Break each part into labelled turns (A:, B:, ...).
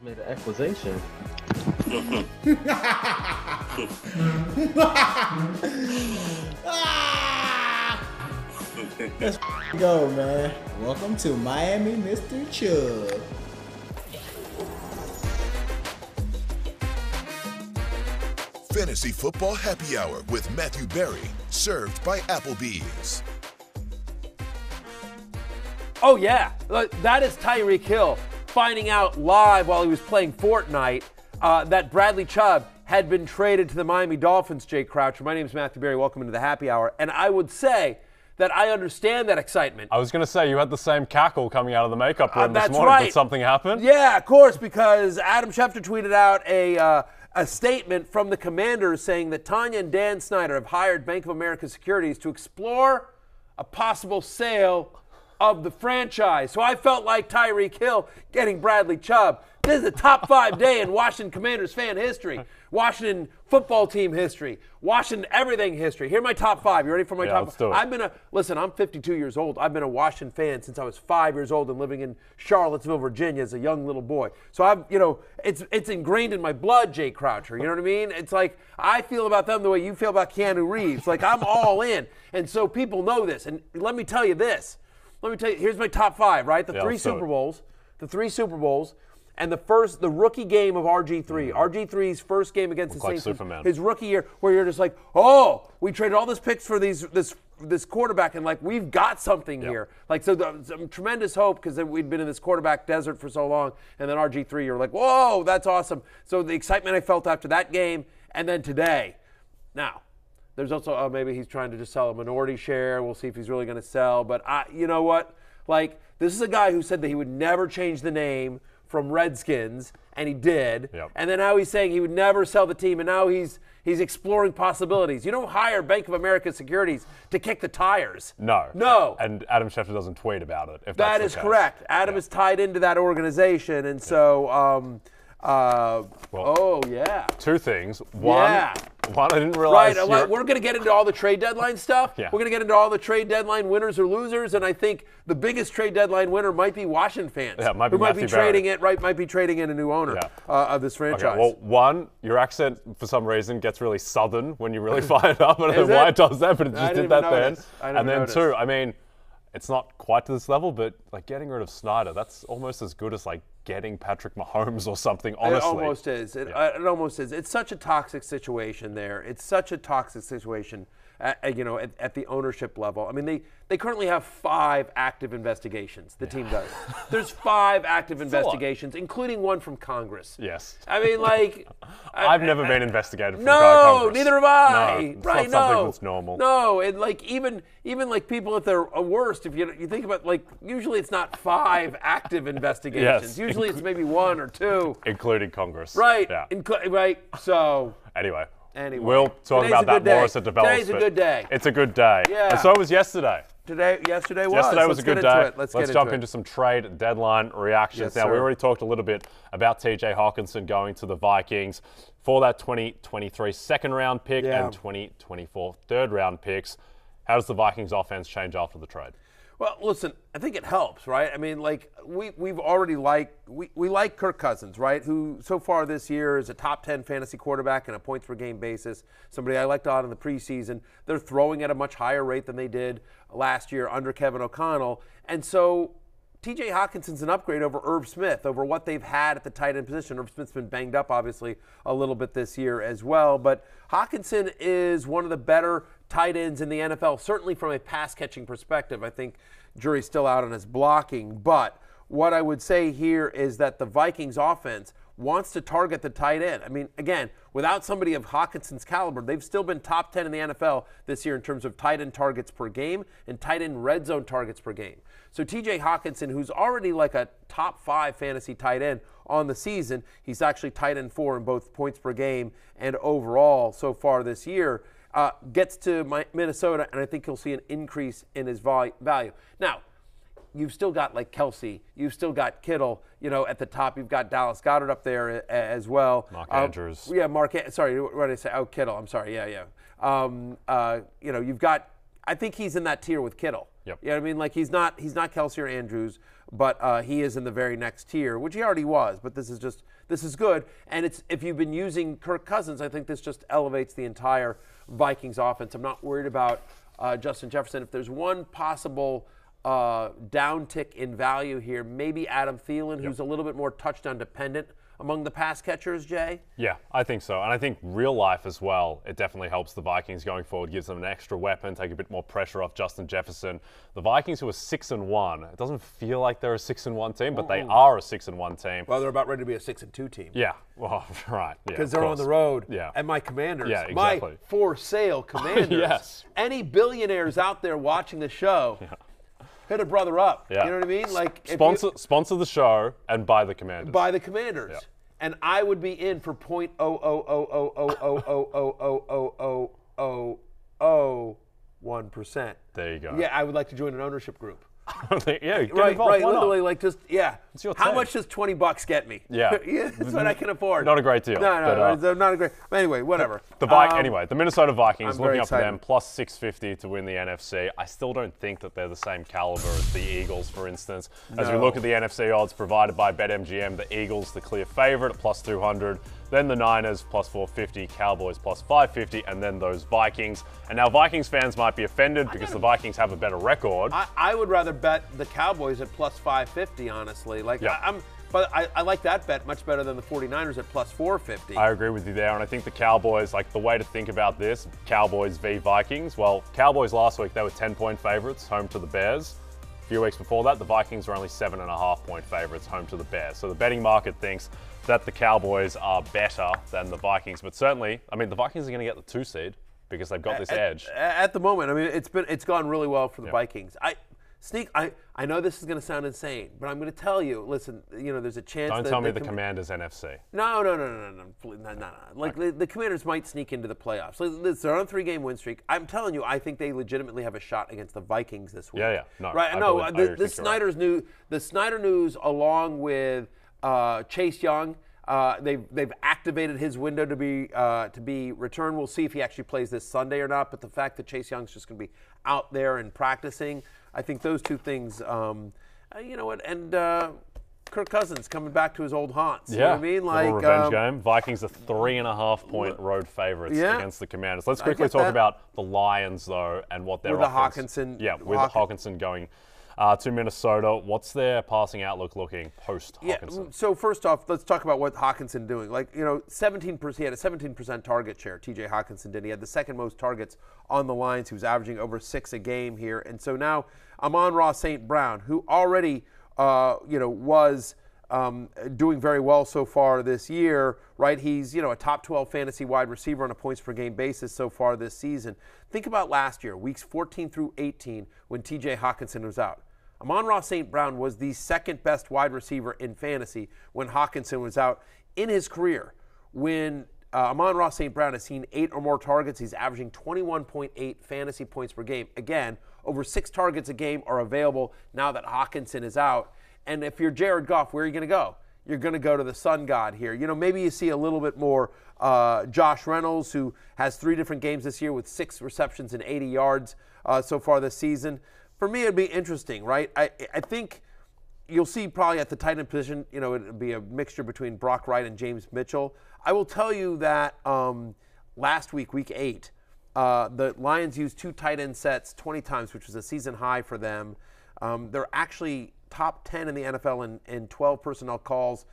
A: Made an accusation.
B: Let's go, man. Welcome to Miami, Mr. Chubb.
C: Fantasy Football Happy Hour with Matthew Berry, served by Applebee's.
D: Oh, yeah. That is Tyreek Hill finding out live while he was playing Fortnite that Bradley Chubb had been traded to the Miami Dolphins, Jay Croucher. My name is Matthew Berry. Welcome into the Happy Hour. And I would say that I understand that excitement.
E: I was going to say, you had the same cackle coming out of the makeup room this
D: that's
E: morning.
D: right.
E: Did something happen?
D: Yeah, of course, because Adam Schefter tweeted out a statement from the Commanders saying that Tanya and Dan Snyder have hired Bank of America Securities to explore a possible sale of the franchise. So I felt like Tyreek Hill getting Bradley Chubb. This is a top 5 day in Washington Commanders fan history, Washington football team history, Washington everything history. Here are my top 5. You ready for my top 5? Listen, I'm 52 years old. I've been a Washington fan since I was 5 years old and living in Charlottesville, Virginia as a young little boy. So it's ingrained in my blood, Jay Croucher. You know what I mean? It's like I feel about them the way you feel about Keanu Reeves. Like I'm all in. And so people know this. And let me tell you this. Here's my top 5, right? The three Super Bowls, and the rookie game of RG3. RG3's first game against the Saints, his rookie year, where you're just like, oh, we traded all this picks for this quarterback, and like we've got something here. Like some tremendous hope because we'd been in this quarterback desert for so long, and then RG3, you're like, whoa, that's awesome. So the excitement I felt after that game, and then today, now. There's also, maybe he's trying to just sell a minority share. We'll see if he's really going to sell. But you know what? Like, this is a guy who said that he would never change the name from Redskins, and he did.
E: Yep. And
D: then now he's saying he would never sell the team, and now he's exploring possibilities. You don't hire Bank of America Securities to kick the tires.
E: No. And Adam Schefter doesn't tweet about it, if
D: that
E: that's
D: is correct. Adam is tied into that organization, and so,
E: two things. One, I didn't realize.
D: Right, we're going to get into all the trade deadline stuff.
E: Yeah.
D: We're going to get into all the trade deadline winners or losers, and I think the biggest trade deadline winner might be Washington fans.
E: Yeah,
D: might be trading it. Right, might be trading in a new owner of this franchise.
E: Okay, well, one, your accent for some reason gets really southern when you really fire it up. I don't know why it does that, but it just did that then. And then two, I mean, it's not quite to this level, but like getting rid of Snyder, that's almost as good as like getting Patrick Mahomes or something, honestly.
D: It almost is. It almost is. It's such a toxic situation there. It's such a toxic situation at the ownership level. I mean, they currently have 5 active investigations, the team does. There's 5 active investigations, including one from Congress.
E: Yes.
D: I mean, like...
E: I've never been investigated from
D: No,
E: Congress.
D: neither have I.
E: No, it's not something that's normal.
D: No, and like even like people at their worst, if you think about like usually it's not 5 active investigations.
E: Yes.
D: Usually it's maybe 1 or 2.
E: Including Congress.
D: Right.
E: Yeah.
D: Right. So
E: Anyway.
D: We'll
E: talk about that more as it develops.
D: Today's a good day.
E: It's a good day.
D: Yeah.
E: And so was yesterday.
D: Yesterday was.
E: Yesterday was a good day.
D: Let's
E: jump into some trade deadline reactions.
D: Yes,
E: we already talked a little bit about TJ Hockenson going to the Vikings for that 2023 second-round pick and 2024 third-round picks. How does the Vikings offense change after the trade?
D: Well, listen, I think it helps, right? I mean, like we've already we like Kirk Cousins, right? Who so far this year is a top 10 fantasy quarterback on a points per game basis. Somebody I liked a lot in the preseason. They're throwing at a much higher rate than they did last year under Kevin O'Connell, and so TJ Hockenson's an upgrade over Irv Smith, over what they've had at the tight end position. Irv Smith's been banged up, obviously, a little bit this year as well. But Hockenson is one of the better tight ends in the NFL, certainly from a pass-catching perspective. I think jury's still out on his blocking. But what I would say here is that the Vikings offense wants to target the tight end. I mean, again, without somebody of Hockenson's caliber, they've still been top 10 in the NFL this year in terms of tight end targets per game and tight end red zone targets per game. So TJ Hockenson, who's already like a top 5 fantasy tight end on the season, he's actually tight end 4 in both points per game and overall so far this year, gets to Minnesota, and I think he'll see an increase in his value. Now, you've still got like Kelsey, you've still got Kittle, at the top. You've got Dallas Goedert up there as well.
E: Mark Andrews.
D: Yeah, sorry, what did I say? Oh, Kittle. I'm sorry. Yeah. You've got. I think he's in that tier with Kittle.
E: Yep.
D: You know what I mean? Like he's not Kelsey or Andrews, but he is in the very next tier, which he already was. But this is good. And if you've been using Kirk Cousins, I think this just elevates the entire Vikings offense. I'm not worried about Justin Jefferson. If there's one possible downtick in value here, maybe Adam Thielen, who's a little bit more touchdown dependent among the pass catchers, Jay?
E: Yeah, I think so. And I think real life as well, it definitely helps the Vikings going forward, gives them an extra weapon, take a bit more pressure off Justin Jefferson. The Vikings, who are 6-1, it doesn't feel like they're a 6-1 team, but they are a 6-1 team.
D: Well, they're about ready to be a 6-2 team.
E: Yeah, well, right.
D: Because they're on the road.
E: Yeah.
D: And my Commanders.
E: Yeah, exactly.
D: My for sale Commanders.
E: Yes.
D: Any billionaires out there watching the show, hit a brother up.
E: Yeah.
D: You know what I mean? Like
E: sponsor the show and buy the Commanders.
D: Buy the Commanders.
E: Yeah.
D: And I would be in for 0.000000001%.
E: There you go.
D: Yeah, I would like to join an ownership group.
E: Yeah, get
D: Right.
E: involved. Why
D: Literally,
E: not?
D: like just
E: It's your
D: How
E: team.
D: much does $20 get me?
E: Yeah.
D: That's what I can afford.
E: Not a great deal.
D: No, not a great. Anyway, whatever.
E: Anyway, the Minnesota Vikings,
D: I'm very
E: looking up to them,
D: excited.
E: plus 650 to win the NFC. I still don't think that they're the same caliber as the Eagles, for instance. As we look at the NFC odds provided by BetMGM, the Eagles, the clear favorite at plus 200. Then the Niners, plus 450, Cowboys, plus 550, and then those Vikings. And now Vikings fans might be offended because the Vikings have a better record.
D: I would rather bet the Cowboys at plus 550, honestly. Like
E: Yeah.
D: But I like that bet much better than the 49ers at plus 450.
E: I agree with you there, and I think the Cowboys, like the way to think about this, Cowboys v Vikings, well, Cowboys last week, they were 10-point favorites, home to the Bears. A few weeks before that, the Vikings were only 7.5-point favorites, home to the Bears. So the betting market thinks that the Cowboys are better than the Vikings, but certainly, I mean, the Vikings are going to get the 2 seed because they've got this edge.
D: At the moment, I mean, it's gone really well for the Vikings. I know this is going to sound insane, but I'm going to tell you. Listen, there's a chance.
E: Don't tell me the Commanders NFC.
D: No. Like the Commanders might sneak into the playoffs. They're on a 3-game win streak. I'm telling you, I think they legitimately have a shot against the Vikings this week.
E: Yeah. No,
D: right? The Snyder news, along with Chase Young. They've activated his window to be returned. We'll see if he actually plays this Sunday or not. But the fact that Chase Young's just going to be out there and practicing, I think those two things. And Kirk Cousins coming back to his old haunts. You know what I mean?
E: Like a revenge game. Vikings are 3.5-point road favorites against the Commanders. Let's quickly talk about the Lions though and what their offense.
D: Hockenson.
E: Yeah, with Hockenson going to Minnesota. What's their passing outlook looking post-Hockenson?
D: Yeah, so first off, let's talk about what Hockenson doing. 17%, he had a 17% target share, TJ Hockenson did. He had the second most targets on the Lions. He was averaging over 6 a game here. And so now Amon-Ra St. Brown, who already was doing very well so far this year, right? He's, a top 12 fantasy wide receiver on a points per game basis so far this season. Think about last year, weeks 14 through 18, when TJ Hockenson was out. Amon-Ra St. Brown was the second best wide receiver in fantasy when Hockenson was out in his career. When Amon-Ra St. Brown has seen 8 or more targets, he's averaging 21.8 fantasy points per game. Again, over 6 targets a game are available now that Hockenson is out. And if you're Jared Goff, where are you going to go? You're going to go to the sun god here. Maybe you see a little bit more Josh Reynolds, who has 3 different games this year with 6 receptions and 80 yards so far this season. For me, it'd be interesting, right? I think you'll see probably at the tight end position, it'd be a mixture between Brock Wright and James Mitchell. I will tell you that last week, week 8, the Lions used 2 tight end sets 20 times, which was a season high for them. They're actually top 10 in the NFL in 12 personnel calls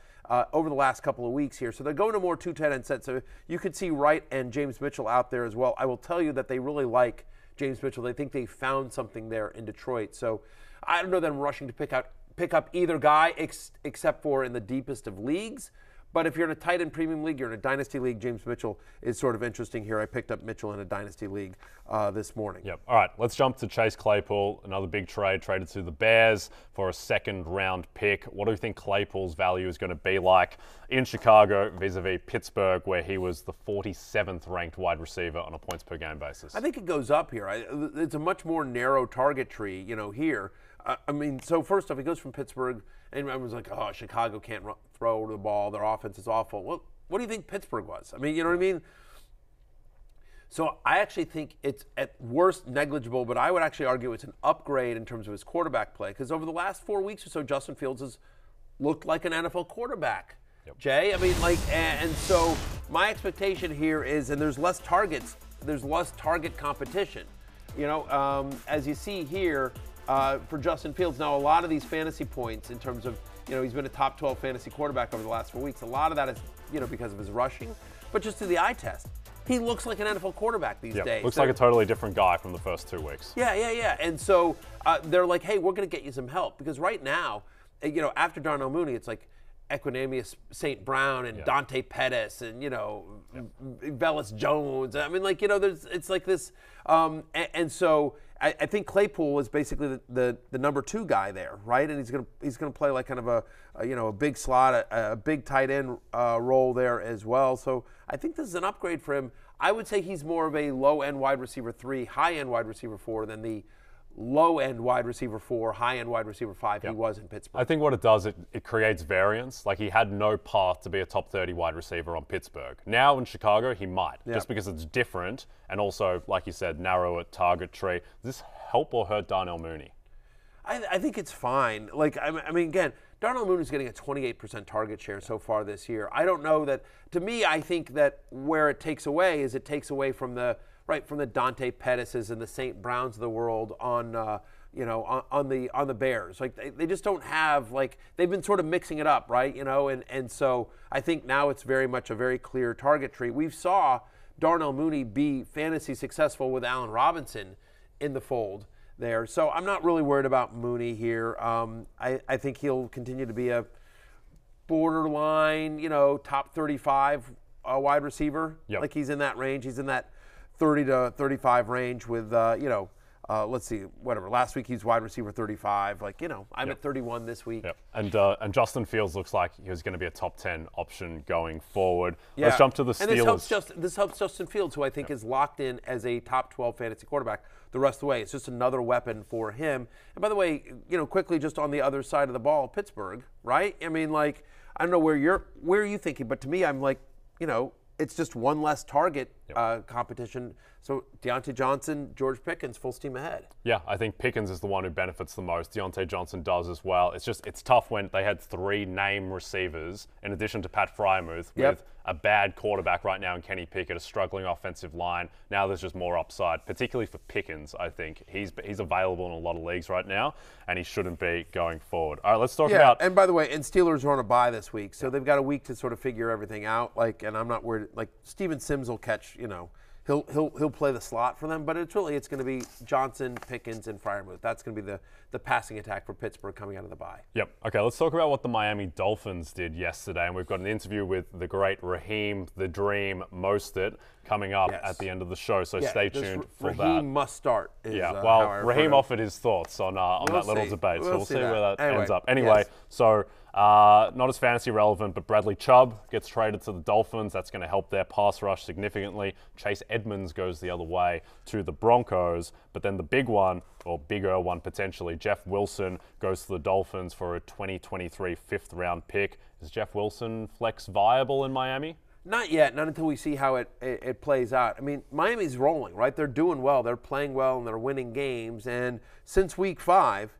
D: over the last couple of weeks here. So they're going to more 2 tight end sets. So you could see Wright and James Mitchell out there as well. I will tell you that they really like James Mitchell. They think they found something there in Detroit. So I don't know that I'm rushing to pick up either guy except for in the deepest of leagues. But if you're in a tight end premium league, you're in a dynasty league, James Mitchell is sort of interesting here. I picked up Mitchell in a dynasty league this morning.
E: Yep. All right, let's jump to Chase Claypool. Another big trade, traded to the Bears for a second-round pick. What do you think Claypool's value is going to be like in Chicago vis-a-vis Pittsburgh, where he was the 47th ranked wide receiver on a points-per-game basis?
D: I think it goes up here. It's a much more narrow target tree, here. So first off, he goes from Pittsburgh, and everyone's like, oh, Chicago can't throw the ball. Their offense is awful. Well, what do you think Pittsburgh was? You know what I mean? So I actually think it's at worst negligible, but I would actually argue it's an upgrade in terms of his quarterback play, because over the last 4 weeks or so, Justin Fields has looked like an NFL quarterback. Yep. Jay, I mean, and so my expectation here is, and there's less targets, there's less target competition. As you see here, for Justin Fields, now a lot of these fantasy points in terms of, he's been a top 12 fantasy quarterback over the last 4 weeks. A lot of that is, because of his rushing, but just to the eye test. He looks like an NFL quarterback these days.
E: Looks like a totally different guy from the first 2 weeks.
D: Yeah. And so they're like, hey, we're going to get you some help. Because right now, after Darnell Mooney, it's like Equanimeous St. Brown and Dante Pettis and, Velus Jones. I mean, it's like this. And so I think Claypool is basically the number 2 guy there, right? And he's gonna play like kind of a big slot, a big tight end role there as well. So I think this is an upgrade for him. I would say he's more of a low-end wide receiver 3, high-end wide receiver 4 than the low-end wide receiver 4, high-end wide receiver 5 he was in Pittsburgh.
E: I think what it does, it creates variance. Like, he had no path to be a top 30 wide receiver on Pittsburgh. Now in Chicago, he might, just because it's different, and also, like you said, narrower target tree. Does this help or hurt Darnell Mooney?
D: I think it's fine. I mean, again, Darnell Mooney's getting a 28% target share so far this year. I don't know that. To me, I think that where it takes away from the Dante Pettises and the St. Browns of the world on the Bears. Like they just don't have, they've been sort of mixing it up, right? And so I think now it's very much a very clear target tree. We saw Darnell Mooney be fantasy successful with Allen Robinson in the fold there. So I'm not really worried about Mooney here. I think he'll continue to be a borderline, top 35 wide receiver. Yep. Like he's in that range. He's in that 30 to 35 range with, let's see, whatever. Last week he's wide receiver 35. I'm at 31 this week.
E: Yep. And Justin Fields looks like he was going to be a top 10 option going forward.
D: Yeah.
E: Let's jump to the Steelers.
D: And this helps Justin Fields, who I think is locked in as a top 12 fantasy quarterback the rest of the way. It's just another weapon for him. And by the way, quickly just on the other side of the ball, Pittsburgh, right? I mean, I don't know where are you thinking, but to me, I'm it's just one less target competition. So Deontay Johnson, George Pickens, full steam ahead.
E: Yeah, I think Pickens is the one who benefits the most. Deontay Johnson does as well. It's tough when they had 3 name receivers in addition to Pat Freiermuth with a bad quarterback right now in Kenny Pickett, a struggling offensive line. Now there's just more upside, particularly for Pickens, I think. He's available in a lot of leagues right now, and he shouldn't be going forward. All right, let's talk about...
D: And by the way, Steelers are on a bye this week, so they've got a week to sort of figure everything out. And I'm not worried. Steven Sims will catch, he'll play the slot for them, but it's going to be Johnson, Pickens, and Freiermuth. That's going to be the passing attack for Pittsburgh coming out of the bye.
E: Yep. Okay, let's talk about what the Miami Dolphins did yesterday, and we've got an interview with the great Raheem the Dream Mostert coming up at the end of the show, so stay tuned for that.
D: Raheem must start.
E: Raheem offered his thoughts on that little debate, so we'll see where that ends up. Anyway, not as fantasy relevant, but Bradley Chubb gets traded to the Dolphins. That's going to help their pass rush significantly. Chase Edmonds goes the other way to the Broncos. But then the big one, or bigger one potentially, Jeff Wilson goes to the Dolphins for a 2023 5th-round pick. Is Jeff Wilson flex viable in Miami?
D: Not yet, not until we see how it plays out. I mean, Miami's rolling, right? They're doing well. They're playing well, and they're winning games. And since week 5,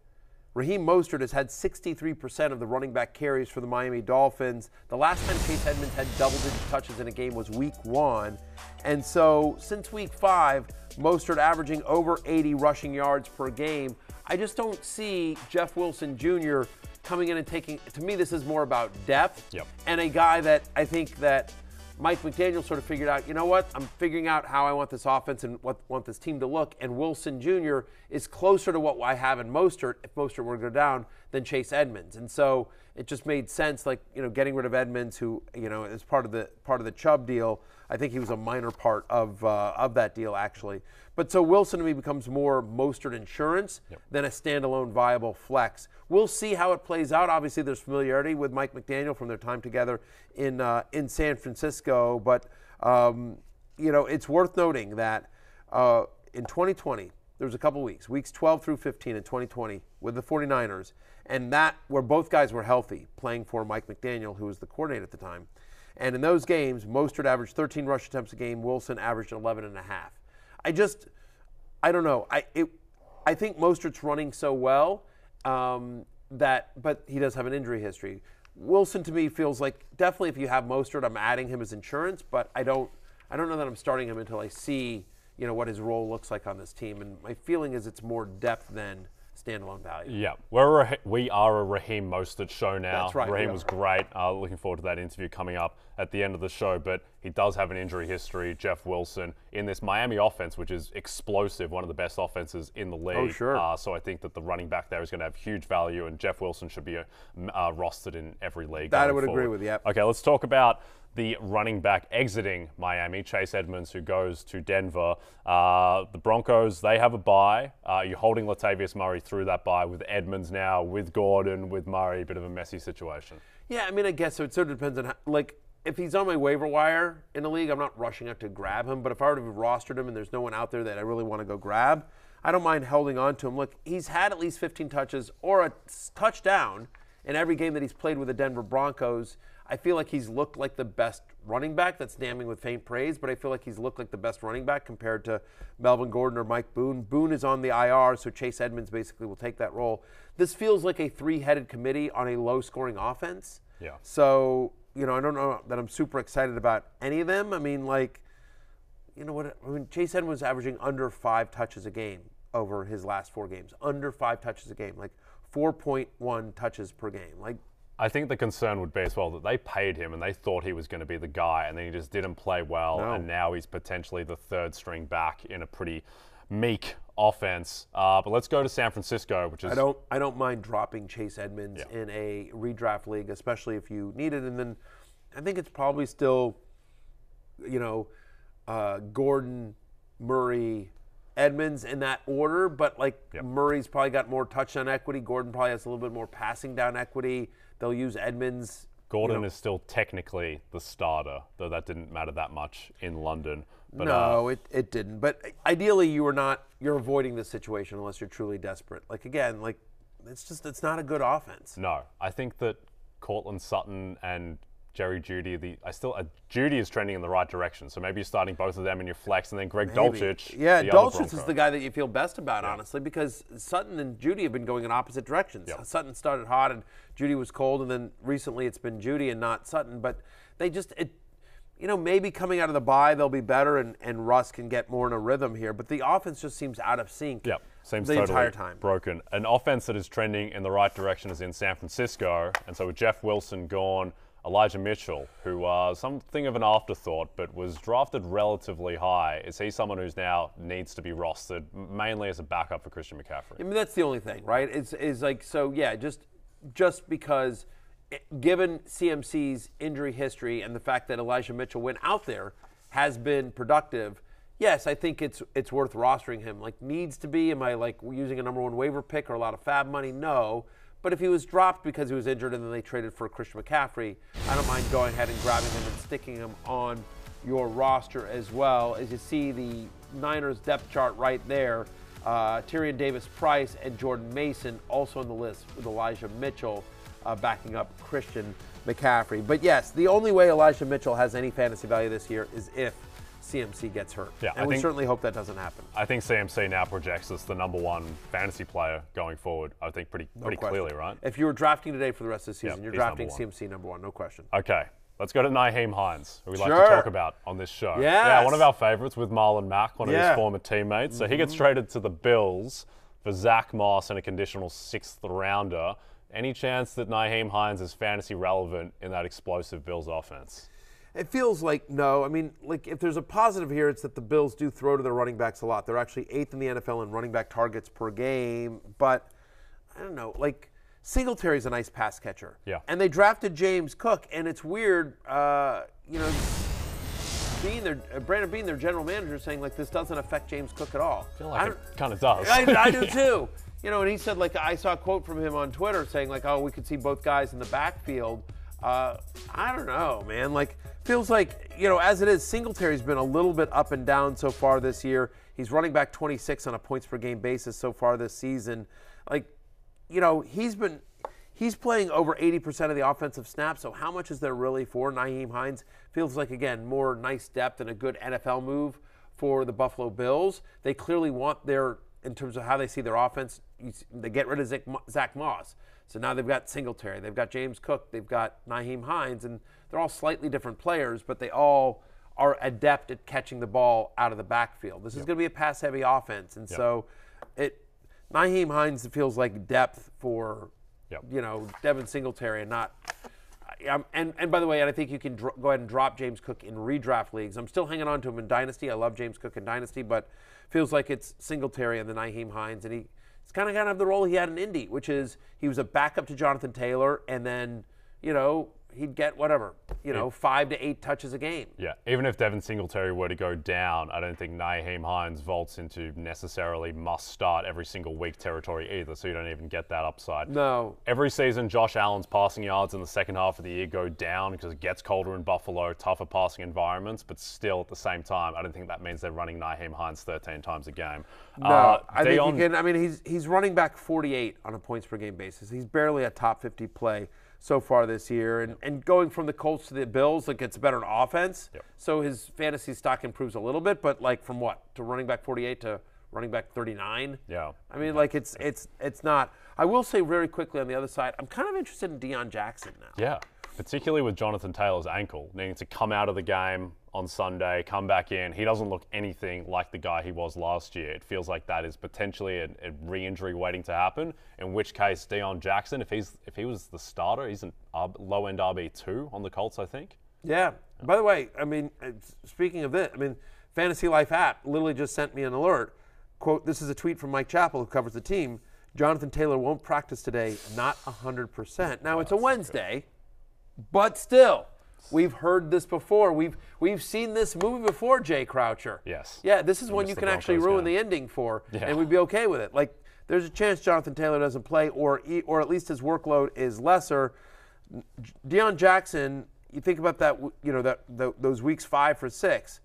D: Raheem Mostert has had 63% of the running back carries for the Miami Dolphins. The last time Chase Edmonds had double-digit touches in a game was week 1. And so since week 5, Mostert averaging over 80 rushing yards per game. I just don't see Jeff Wilson Jr. coming in and taking, to me, this is more about depth. And a guy that I think that Mike McDaniel sort of figured out, you know what, I'm figuring out how I want this offense and want this team to look, and Wilson Jr. is closer to what I have in Mostert, if Mostert were to go down, than Chase Edmonds. And so it just made sense, getting rid of Edmonds, who, is part of the Chubb deal. I think he was a minor part of that deal, actually. But so Wilson to me becomes more Mostert insurance than a standalone viable flex. We'll see how it plays out. Obviously, there's familiarity with Mike McDaniel from their time together in San Francisco. But, it's worth noting that in 2020, there was a couple weeks 12 through 15 in 2020 with the 49ers, and that where both guys were healthy, playing for Mike McDaniel, who was the coordinator at the time. And in those games, Mostert averaged 13 rush attempts a game. Wilson averaged 11.5. I don't know. I think Mostert's running so well but he does have an injury history. Wilson to me feels like definitely if you have Mostert, I'm adding him as insurance, but I don't know that I'm starting him until I see what his role looks like on this team. And my feeling is it's more depth than standalone value.
E: Yeah, we are a Raheem Mostert show now.
D: That's right.
E: Raheem was great. Looking forward to that interview coming up at the end of the show. But he does have an injury history, Jeff Wilson, in this Miami offense, which is explosive, one of the best offenses in the league.
D: Oh, sure.
E: So I think that the running back there is going to have huge value, and Jeff Wilson should be rostered in every league.
D: That I would agree with, yep.
E: Okay, let's talk about the running back exiting Miami, Chase Edmonds, who goes to Denver. The Broncos, they have a bye. You're holding Latavius Murray through that bye with Edmonds now, with Gordon, with Murray, a bit of a messy situation.
D: Yeah, I mean, I guess so. It sort of depends on if he's on my waiver wire in the league, I'm not rushing out to grab him. But if I were to have rostered him and there's no one out there that I really want to go grab, I don't mind holding on to him. Look, he's had at least 15 touches or a touchdown in every game that he's played with the Denver Broncos. I feel like he's looked like the best running back. That's damning with faint praise, but I feel like he's looked like the best running back compared to Melvin Gordon or Mike Boone. Boone is on the IR, so Chase Edmonds basically will take that role. This feels like a three-headed committee on a low-scoring offense.
E: Yeah.
D: So, I don't know that I'm super excited about any of them. I mean, Chase Edmonds was averaging under 5 touches a game over his last 4 games. Under 5 touches a game, 4.1 touches per game.
E: I think the concern would be as well that they paid him and they thought he was going to be the guy, and then he just didn't play well, and now he's potentially the third string back in a pretty meek offense. But let's go to San Francisco, which is...
D: I don't mind dropping Chase Edmonds in a redraft league, especially if you need it. And then I think it's probably still, Gordon, Murray, Edmonds in that order, but Murray's probably got more touchdown equity. Gordon probably has a little bit more passing down equity. They'll use Edmonds.
E: Gordon is still technically the starter, though that didn't matter that much in London. But,
D: no, it didn't. But ideally, you're avoiding this situation unless you're truly desperate. It's not a good offense.
E: No, I think that Cortland Sutton and Jerry Jeudy, Jeudy is trending in the right direction. So maybe you're starting both of them in your flex, and then Greg Dulcich.
D: Yeah, Dulcich is the guy that you feel best about, honestly, because Sutton and Jeudy have been going in opposite directions.
E: Yep.
D: Sutton started hot, and Jeudy was cold, and then recently it's been Jeudy and not Sutton. But they just, maybe coming out of the bye they'll be better, and Russ can get more in a rhythm here. But the offense just seems out of sync.
E: Yep. Seems
D: the
E: totally
D: entire time.
E: Broken. An offense that is trending in the right direction is in San Francisco, and so with Jeff Wilson gone, Elijah Mitchell, who was something of an afterthought, but was drafted relatively high. Is he someone who's now needs to be rostered mainly as a backup for Christian McCaffrey? I
D: mean, that's the only thing, right? Just because given CMC's injury history and the fact that Elijah Mitchell went out there has been productive, yes, I think it's worth rostering him. Needs to be, am I using a number 1 waiver pick or a lot of fab money? No. But if he was dropped because he was injured and then they traded for Christian McCaffrey, I don't mind going ahead and grabbing him and sticking him on your roster as well. As you see the Niners depth chart right there, Tyrion Davis-Price and Jordan Mason also on the list with Elijah Mitchell backing up Christian McCaffrey. But yes, the only way Elijah Mitchell has any fantasy value this year is if CMC gets hurt.
E: Yeah,
D: and we certainly hope that doesn't happen.
E: I think CMC now projects as the number 1 fantasy player going forward. I think pretty clearly, right?
D: If you were drafting today for the rest of the season, you're drafting CMC number 1, no question.
E: Okay, let's go to Nyheim Hines, who we like to talk about on this show.
D: Yes.
E: Yeah, one of our favorites with Marlon Mack, one of his former teammates. So he gets traded to the Bills for Zach Moss and a conditional 6th rounder. Any chance that Nyheim Hines is fantasy relevant in that explosive Bills offense?
D: It feels like no. I mean, if there's a positive here, it's that the Bills do throw to their running backs a lot. They're actually 8th in the NFL in running back targets per game. But I don't know. Singletary's a nice pass catcher.
E: Yeah.
D: And they drafted James Cook, and it's weird. Brandon Beane, their general manager, saying this doesn't affect James Cook at all.
E: I feel like it kind of does.
D: I do too. And he said I saw a quote from him on Twitter saying we could see both guys in the backfield. I don't know, man. Feels like, as it is, Singletary's been a little bit up and down so far this year. He's running back he he's playing over 80% of the offensive snaps, so how much is there really for Nyheim Hines? Feels like, again, more nice depth and a good NFL move for the Buffalo Bills. They clearly want in terms of how they see their offense, they get rid of Zach Moss. So now they've got Singletary, they've got James Cook, they've got Nyheim Hines, and they're all slightly different players, but they all are adept at catching the ball out of the backfield. This is going to be a pass-heavy offense, and so Nyheim Hines feels like depth for Devin Singletary, and not. And by the way, I think you can go ahead and drop James Cook in redraft leagues. I'm still hanging on to him in Dynasty. I love James Cook in Dynasty, but feels like it's Singletary and the Nyheim Hines, and he's kind of have the role he had in Indy, which is he was a backup to Jonathan Taylor, and then he'd get 5 to 8 touches a game.
E: Yeah, even if Devin Singletary were to go down, I don't think Nyheim Hines vaults into necessarily must start every single week territory either, so you don't even get that upside.
D: No.
E: Every season, Josh Allen's passing yards in the second half of the year go down because it gets colder in Buffalo, tougher passing environments, but still at the same time, I don't think that means they're running Nyheim Hines 13 times a game.
D: No, I think you can. I mean, he's running back 48 on a points per game basis. He's barely a top 50 play so far this year, and going from the Colts to the Bills, it gets better in offense.
E: Yep.
D: So his fantasy stock improves a little bit, but like from what to running back 48 to running back 39.
E: Yeah,
D: I mean, like it's not. I will say very quickly on the other side, I'm kind of interested in Deion Jackson now.
E: Yeah, particularly with Jonathan Taylor's ankle needing to come out of the game on Sunday, come back in. He doesn't look anything like the guy he was last year. It feels like that is potentially a re-injury waiting to happen, in which case Deion Jackson, if he was the starter, he's an low-end RB2 on the Colts, I think.
D: Yeah. By the way, I mean, speaking of this, I mean, Fantasy Life app literally just sent me an alert. Quote, this is a tweet from Mike Chappell, who covers the team. Jonathan Taylor won't practice today, not 100%. Now, it's a Wednesday, but still. We've heard this before. We've seen this movie before, Jay Croucher.
E: Yes.
D: Yeah, this is one you can actually ruin the ending for, and we'd be okay with it. Like, there's a chance Jonathan Taylor doesn't play, or at least his workload is lesser. Deion Jackson, you think about that, those weeks 5 for 6,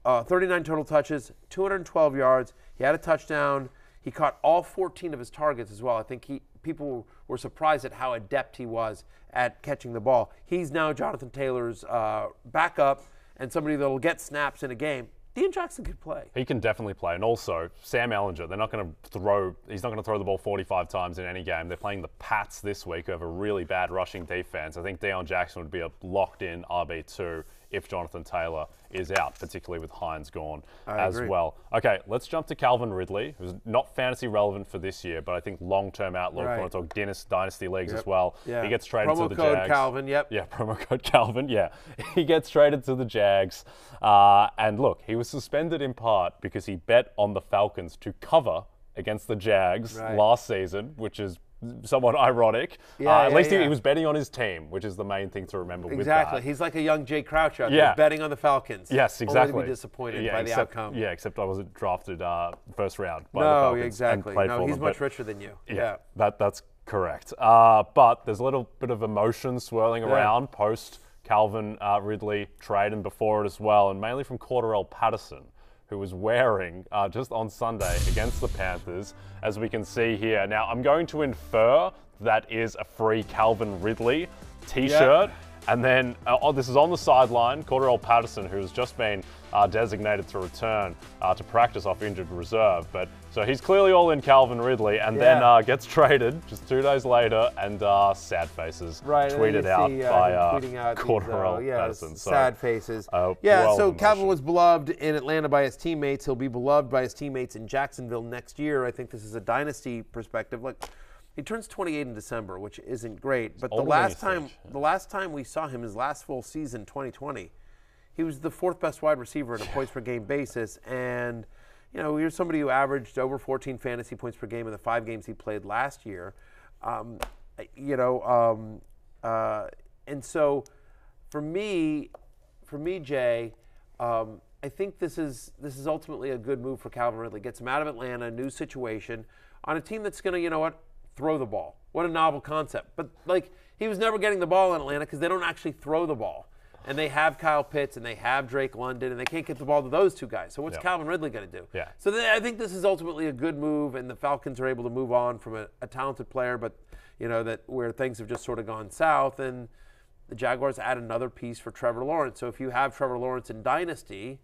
D: 39 total touches, 212 yards. He had a touchdown. He caught all 14 of his targets as well. I think people were surprised at how adept he was at catching the ball. He's now Jonathan Taylor's backup and somebody that will get snaps in a game. Deion Jackson could play.
E: He can definitely play. And also, Sam Ehlinger, he's not going to throw the ball 45 times in any game. They're playing the Pats this week, who have a really bad rushing defense. I think Deion Jackson would be a locked-in RB2 if Jonathan Taylor is out, particularly with Hines gone as well. Okay, let's jump to Calvin Ridley, who's not fantasy relevant for this year, but I think long-term outlook. We want to talk dynasty leagues as well.
D: Yeah.
E: He gets traded to the Jags.
D: Promo code Calvin, yep.
E: Yeah, promo code Calvin, yeah. He gets traded to the Jags. And look, he was suspended in part because he bet on the Falcons to cover against the Jags last season, which is somewhat ironic. At least he was betting on his team, which is the main thing to remember with that.
D: Exactly. He's like a young Jay Crouch out there betting on the Falcons.
E: Yes, exactly.
D: Only to be disappointed by the outcome.
E: Yeah, except I wasn't drafted first round by the
D: No,
E: Falcons.
D: exactly. No, he's much richer than you.
E: Yeah. That's correct. But there's a little bit of emotion swirling around post Calvin Ridley trade and before it as well, and mainly from Cordarrelle Patterson, who was wearing just on Sunday against the Panthers, as we can see here. Now, I'm going to infer that is a free Calvin Ridley t-shirt. Yep. And then, this is on the sideline, Cordarrelle Patterson, who's just been designated to return to practice off injured reserve. But so he's clearly all in Calvin Ridley, and then gets traded just 2 days later, and sad faces tweeted out by Cordarrelle Patterson.
D: Sad faces. So Calvin was beloved in Atlanta by his teammates. He'll be beloved by his teammates in Jacksonville next year. I think this is a dynasty perspective. Like, he turns 28 in December, which isn't great. But the last time we saw him, his last full season, 2020, he was the 4th best wide receiver on a points per game basis. And, you're somebody who averaged over 14 fantasy points per game in the 5 games he played last year. And so for me, Jay, I think this is ultimately a good move for Calvin Ridley. Gets him out of Atlanta, a new situation, on a team that's going to, throw the ball. What a novel concept. But, he was never getting the ball in Atlanta because they don't actually throw the ball. And they have Kyle Pitts and they have Drake London, and they can't get the ball to those two guys. So what's Calvin Ridley going to do?
E: Yeah.
D: So I think this is ultimately a good move, and the Falcons are able to move on from a talented player. But, that where things have just sort of gone south, and the Jaguars add another piece for Trevor Lawrence. So if you have Trevor Lawrence in Dynasty,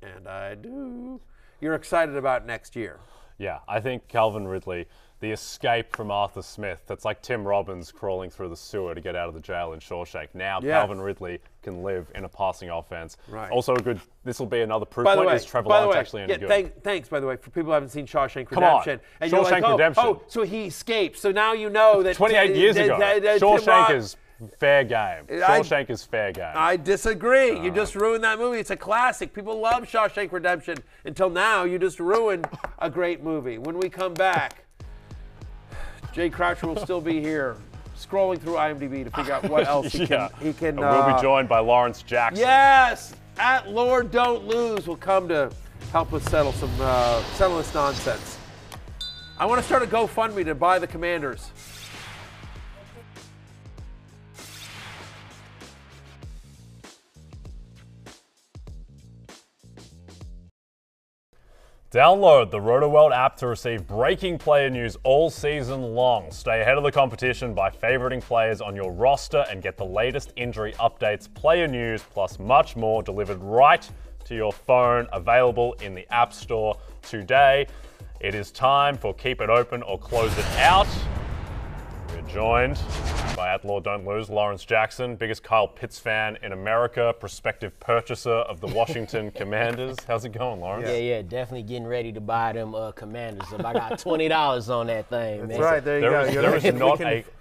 D: and I do, you're excited about next year.
E: Yeah, I think Calvin Ridley, the escape from Arthur Smith, that's like Tim Robbins crawling through the sewer to get out of the jail in Shawshank. Now Calvin Ridley can live in a passing offense.
D: Right.
E: Also this will be another proof point, is Trevor Lawrence actually any good?
D: Thanks, by the way, for people who haven't seen Shawshank Redemption.
E: And Shawshank Redemption.
D: Oh, so he escaped. So now you know that
E: 28 years ago, Shawshank is fair game. Shawshank is fair game.
D: I disagree. You just ruined that movie. It's a classic. People love Shawshank Redemption. Until now, you just ruined a great movie. When we come back, Jay Croucher will still be here, scrolling through IMDb to figure out what else he can. And
E: we'll be joined by Lawrence Jackson.
D: Yes, at Lord Don't Lose will come to help us settle this nonsense. I want to start a GoFundMe to buy the Commanders.
E: Download the RotoWorld app to receive breaking player news all season long. Stay ahead of the competition by favoriting players on your roster and get the latest injury updates, player news, plus much more delivered right to your phone. Available in the App Store today. It is time for Keep It Open or Close It Out. We're joined by at Lord Don't Lose, Lawrence Jackson, biggest Kyle Pitts fan in America, prospective purchaser of the Washington Commanders. How's it going, Lawrence?
A: Yeah, definitely getting ready to buy them Commanders. I got $20 on that thing, man.
D: That's right, there you go.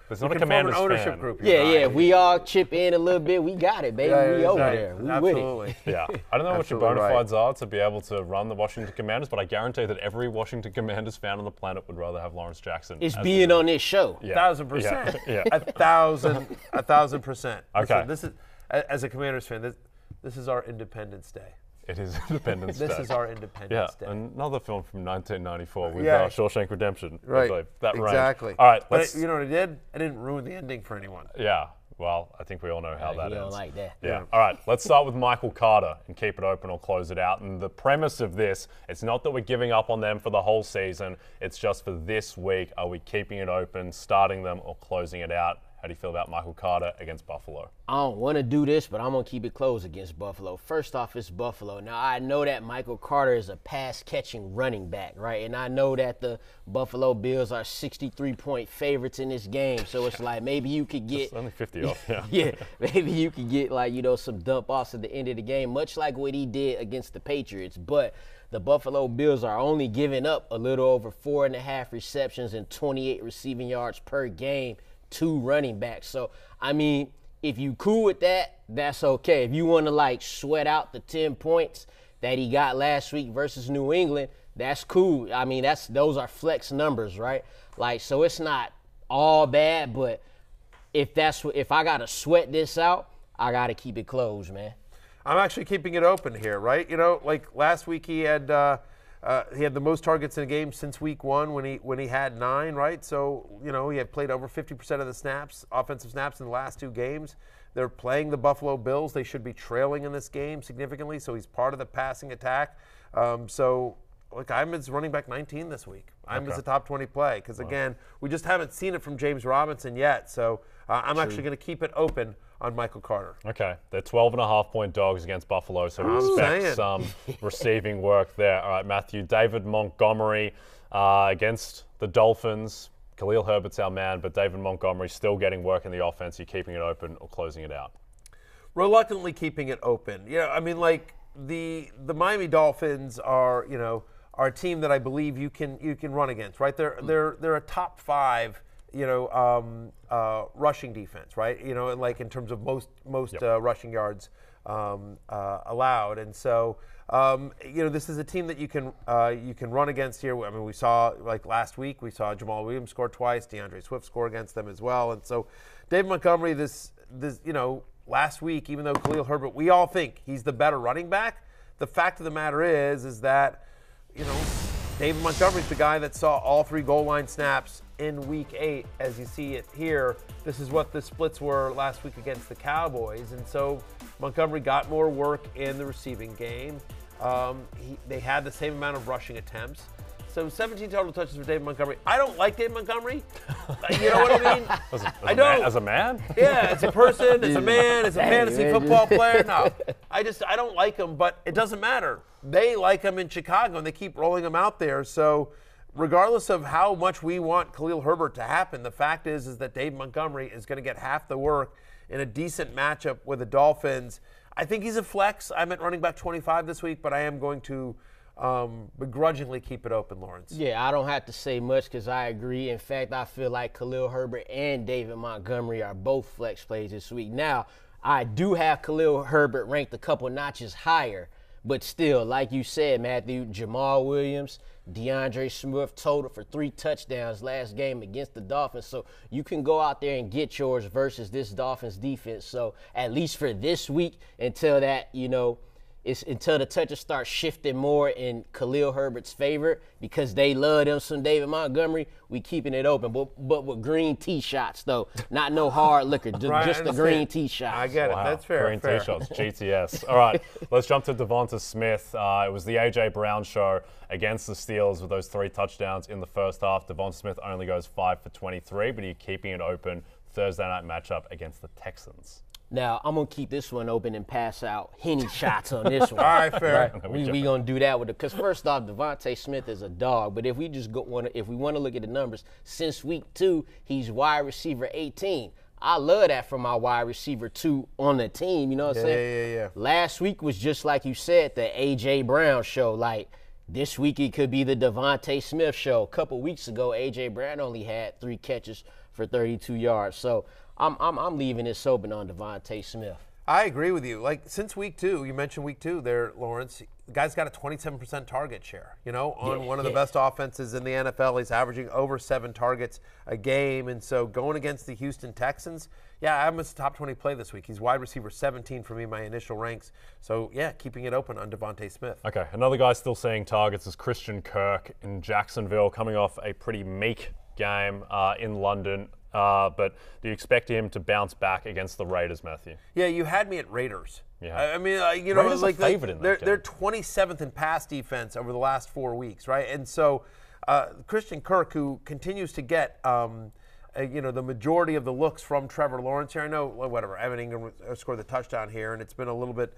E: There's not a Commanders
D: ownership
E: fan.
D: group.
A: Yeah, we all chip in a little bit. We got it, baby. We over there. We
D: Absolutely.
A: with
E: Yeah, I don't know what your bona fides are to be able to run the Washington Commanders, but I guarantee that every Washington Commanders fan on the planet would rather have Lawrence Jackson.
A: It's being on this show.
E: Yeah.
D: 1,000%.
E: Yeah.
D: 1,000%.
E: Okay.
D: This is, as a Commanders fan, this is our Independence Day.
E: It is Independence Day.
D: This is our Independence Day.
E: Another film from 1994 with Shawshank Redemption.
D: Right.
E: That
D: exactly.
E: All right.
D: But you know what I did? I didn't ruin the ending for anyone.
E: Yeah. Well, I think we all know how that ends.
A: You don't like that.
E: Yeah. All right. Let's start with Michael Carter and Keep It Open or Close It Out. And the premise of this, it's not that we're giving up on them for the whole season. It's just for this week. Are we keeping it open, starting them, or closing it out? How do you feel about Michael Carter against Buffalo?
A: I don't want to do this, but I'm going to keep it close against Buffalo. First off, it's Buffalo. Now, I know that Michael Carter is a pass-catching running back, right? And I know that the Buffalo Bills are 63-point favorites in this game. So it's like maybe you could get...
E: It's only 50 off, yeah.
A: Yeah, maybe you could get, some dump-offs at the end of the game, much like what he did against the Patriots. But the Buffalo Bills are only giving up a little over 4.5 receptions and 28 receiving yards per game. 2 running backs. So, I mean, if you cool with that, that's okay. If you want to, sweat out the 10 points that he got last week versus New England, that's cool. I mean, those are flex numbers, right? So it's not all bad, but if I got to sweat this out, I got to keep it closed, man.
D: I'm actually keeping it open here, right? Last week he had the most targets in a game since week 1 when he had 9, right? So, he had played over 50% of the offensive snaps in the last 2 games. They're playing the Buffalo Bills. They should be trailing in this game significantly, so he's part of the passing attack. Iman's running back 19 this week. Iman's a top 20 play because, again, we just haven't seen it from James Robinson yet. So I'm actually going to keep it open on Michael Carter.
E: Okay. They're 12.5-point dogs against Buffalo, so we expect some receiving work there. All right, Matthew. David Montgomery against the Dolphins. Khalil Herbert's our man, but David Montgomery still getting work in the offense. You're keeping it open or closing it out?
D: Reluctantly keeping it open. The Miami Dolphins are, a team that I believe you can run against, right? They're a top 5, rushing defense, right? In terms of most rushing yards allowed, and so this is a team that you can run against here. I mean, we saw last week we saw Jamal Williams score twice, DeAndre Swift score against them as well, and so David Montgomery last week, even though Khalil Herbert, we all think he's the better running back, the fact of the matter is that, David Montgomery's the guy that saw all 3 goal line snaps in week 8, as you see it here. This is what the splits were last week against the Cowboys. And so Montgomery got more work in the receiving game. They had the same amount of rushing attempts. So 17 total touches for David Montgomery. I don't like David Montgomery. You know what I mean?
E: I don't. As a man?
D: Yeah, as a person, as a man, as a fantasy football player. No, I don't like him, but it doesn't matter. They like him in Chicago, and they keep rolling him out there. So regardless of how much we want Khalil Herbert to happen, the fact is that Dave Montgomery is going to get half the work in a decent matchup with the Dolphins. I think he's a flex. I'm at running back 25 this week, but I am going to begrudgingly keep it open, Lawrence.
A: Yeah, I don't have to say much because I agree. In fact, I feel like Khalil Herbert and David Montgomery are both flex plays this week. Now, I do have Khalil Herbert ranked a couple notches higher, but still, like you said, Matthew, Jamal Williams, DeAndre Smith totaled for 3 touchdowns last game against the Dolphins. So you can go out there and get yours versus this Dolphins defense. So at least for this week, until that, until the touches start shifting more in Khalil Herbert's favor, because they love them some David Montgomery, we keeping it open. But with green tee shots, though. Not no hard liquor, just the green tee shots.
D: I get it. That's fair.
E: Green tee shots, GTS. All right, let's jump to DeVonta Smith. It was the A.J. Brown show against the Steelers with those 3 touchdowns in the first half. DeVonta Smith only goes 5 for 23, but you're keeping it open Thursday night matchup against the Texans.
A: Now, I'm going to keep this one open and pass out Henny shots on this one.
D: All right, fair.
A: Right? We going to do that with it. Because first off, DeVonta Smith is a dog. But if we want to look at the numbers, since week 2, he's wide receiver 18. I love that from my wide receiver 2 on the team. You know what I'm saying?
D: Yeah.
A: Last week was just like you said, the A.J. Brown show. Like, this week it could be the DeVonta Smith show. A couple weeks ago, A.J. Brown only had 3 catches for 32 yards. So I'm leaving this open on DeVonta Smith.
D: I agree with you. Like, since week 2, you mentioned week 2 there, Lawrence, the guy's got a 27% target share, on one of the best offenses in the NFL. He's averaging over 7 targets a game. And so going against the Houston Texans, I'm a top 20 play this week. He's wide receiver 17 for me in my initial ranks. So, keeping it open on DeVonta Smith.
E: Okay, another guy still seeing targets is Christian Kirk in Jacksonville, coming off a pretty meek game in London. But do you expect him to bounce back against the Raiders, Matthew?
D: Yeah, you had me at Raiders.
E: Yeah.
D: I mean,
E: Raiders are favored in that game.
D: They're 27th in pass defense over the last 4 weeks, right? And so Christian Kirk, who continues to get the majority of the looks from Trevor Lawrence here. I know, whatever, Evan Ingram scored the touchdown here, and it's been a little bit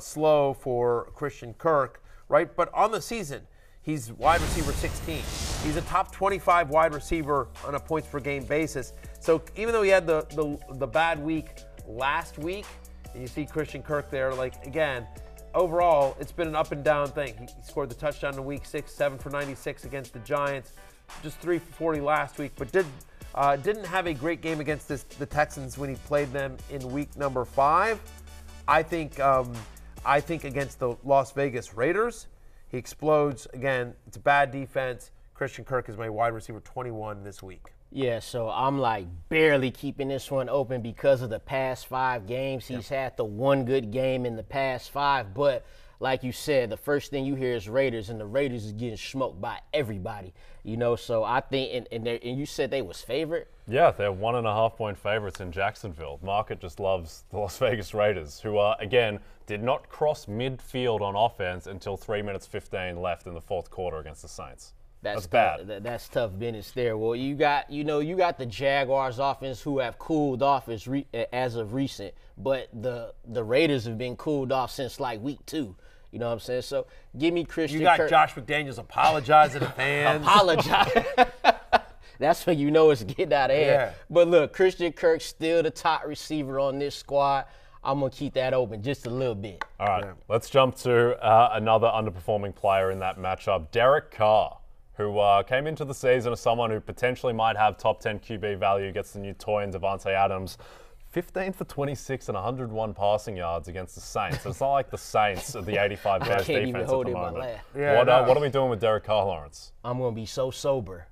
D: slow for Christian Kirk, right? But on the season, he's wide receiver 16. He's a top 25 wide receiver on a points per game basis. So even though he had the bad week last week, and you see Christian Kirk there, again, overall, it's been an up and down thing. He scored the touchdown in week 6, 7 for 96 against the Giants, just 3 for 40 last week, but didn't have a great game against the Texans when he played them in week number 5. I think against the Las Vegas Raiders, he explodes. Again, it's a bad defense. Christian Kirk is my wide receiver 21 this week.
A: Yeah, so I'm barely keeping this one open because of the past 5 games. He's had the one good game in the past 5, but like you said, the first thing you hear is Raiders, and the Raiders is getting smoked by everybody. So I think, and you said they was favored?
E: Yeah, they're 1.5-point favorites in Jacksonville. Market just loves the Las Vegas Raiders, who again, did not cross midfield on offense until 3 minutes 15 left in the fourth quarter against the Saints. That's bad.
A: That's tough business there. Well, you got the Jaguars offense who have cooled off as of recent, but the Raiders have been cooled off since week 2. You know what I'm saying? So give me Christian Kirk.
D: You got Josh McDaniels apologizing to fans.
A: Apologize. That's when you know it's getting out of hand.
D: Yeah.
A: But look, Christian Kirk still the top receiver on this squad. I'm going to keep that open just a little bit.
E: All right, Let's jump to another underperforming player in that matchup, Derek Carr, who came into the season as someone who potentially might have top 10 QB value, gets the new toy in Davante Adams. 15 for 26 and 101 passing yards against the Saints. It's not like the Saints are the 85 best defense at the moment. What are we doing with Derek Carr, Lawrence?
A: I'm going to be so sober.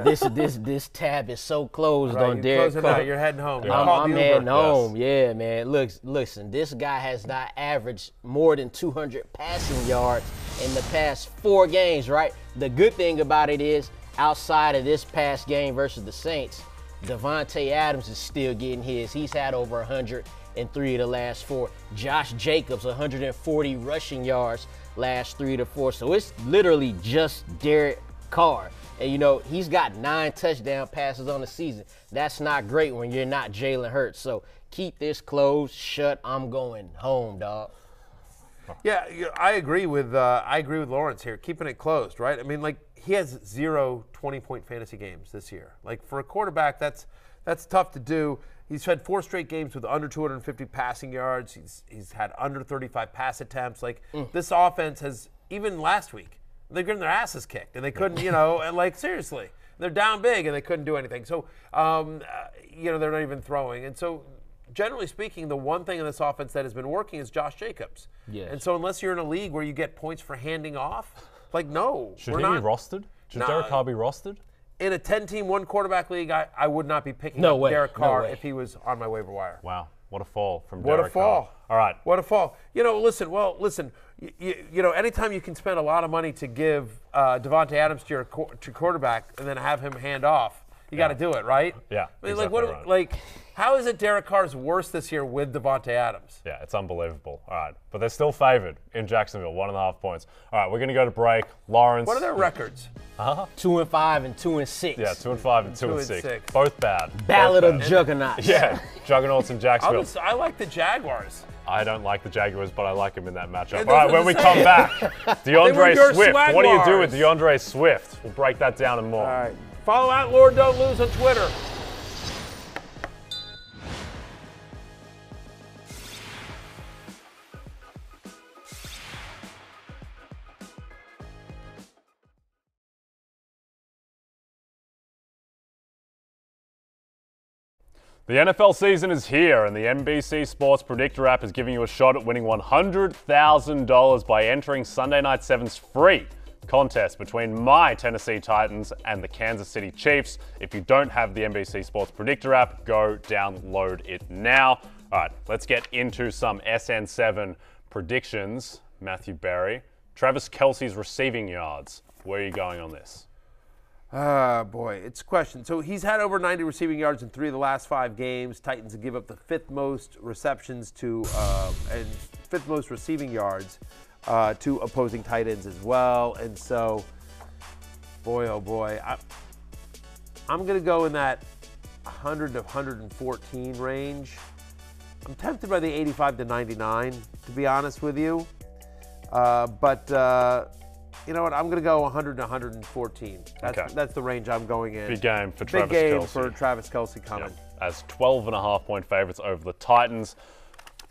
A: This tab is so closed on Derek Carr.
D: You're heading home.
A: I'm heading home. Yeah, man. Listen, this guy has not averaged more than 200 passing yards in the past 4 games, right? The good thing about it is, outside of this past game versus the Saints, Davante Adams is still getting his. He's had over 100 in 3 of the last 4. Josh Jacobs, 140 rushing yards last 3 to 4. So it's literally just Derek Carr. And, he's got 9 touchdown passes on the season. That's not great when you're not Jalen Hurts. So keep this closed. I'm going home, dog.
D: Yeah, I agree with Lawrence here, keeping it closed, right? I mean, he has 0 20-point fantasy games this year. For a quarterback, that's tough to do. He's had 4 straight games with under 250 passing yards. He's had under 35 pass attempts. This offense has, even last week, they're getting their asses kicked, and they couldn't, seriously. They're down big, and they couldn't do anything. So, they're not even throwing. And so, generally speaking, the one thing in this offense that has been working is Josh Jacobs.
A: Yes.
D: And so unless you're in a league where you get points for handing off, no.
E: Should he be rostered? Should Derek Carr be rostered?
D: In a 10-team, 1-quarterback league, I would not be picking
A: up
D: Derek Carr if he was on my waiver wire.
E: Wow. What a fall from Derek Carr. All right.
D: What a fall. Listen. Anytime you can spend a lot of money to give Devontae Adams to your quarterback and then have him hand off, you got to do it, right?
E: Yeah.
D: I mean, right. How is it Derek Carr's worse this year with Devontae Adams?
E: Yeah, it's unbelievable. All right. But they're still favored in Jacksonville, 1.5 points. All right, we're going to go to break. Lawrence.
D: What are their records?
A: 2-5 and 2-6.
E: Yeah, 2-5 and 2-6. Both bad.
A: Ballad of Juggernauts.
E: Yeah, Juggernauts in Jacksonville.
D: I like the Jaguars.
E: I don't like the Jaguars, but I like them in that matchup. All right, when we come back, DeAndre Swift. What do you do with DeAndre Swift? We'll break that down and more.
D: All right. Follow at Lord Don't Lose on Twitter.
E: The NFL season is here, and the NBC Sports Predictor app is giving you a shot at winning $100,000 by entering Sunday Night 7's free contest between my Tennessee Titans and the Kansas City Chiefs. If you don't have the NBC Sports Predictor app, go download it now. All right, let's get into some SN7 predictions. Matthew Berry, Travis Kelce's receiving yards. Where are you going on this?
D: Boy, it's a question. So he's had over 90 receiving yards in 3 of the last 5 games. Titans give up the 5th most receptions to and 5th most receiving yards to opposing tight ends as well. And so, boy, oh boy, I'm going to go in that 100 to 114 range. I'm tempted by the 85 to 99, to be honest with you. But you know what? I'm going to go 100 to 114. That's the range I'm going in.
E: Big game for Travis Kelce.
D: Big game for Travis Kelce coming.
E: As 12.5-point favorites over the Titans.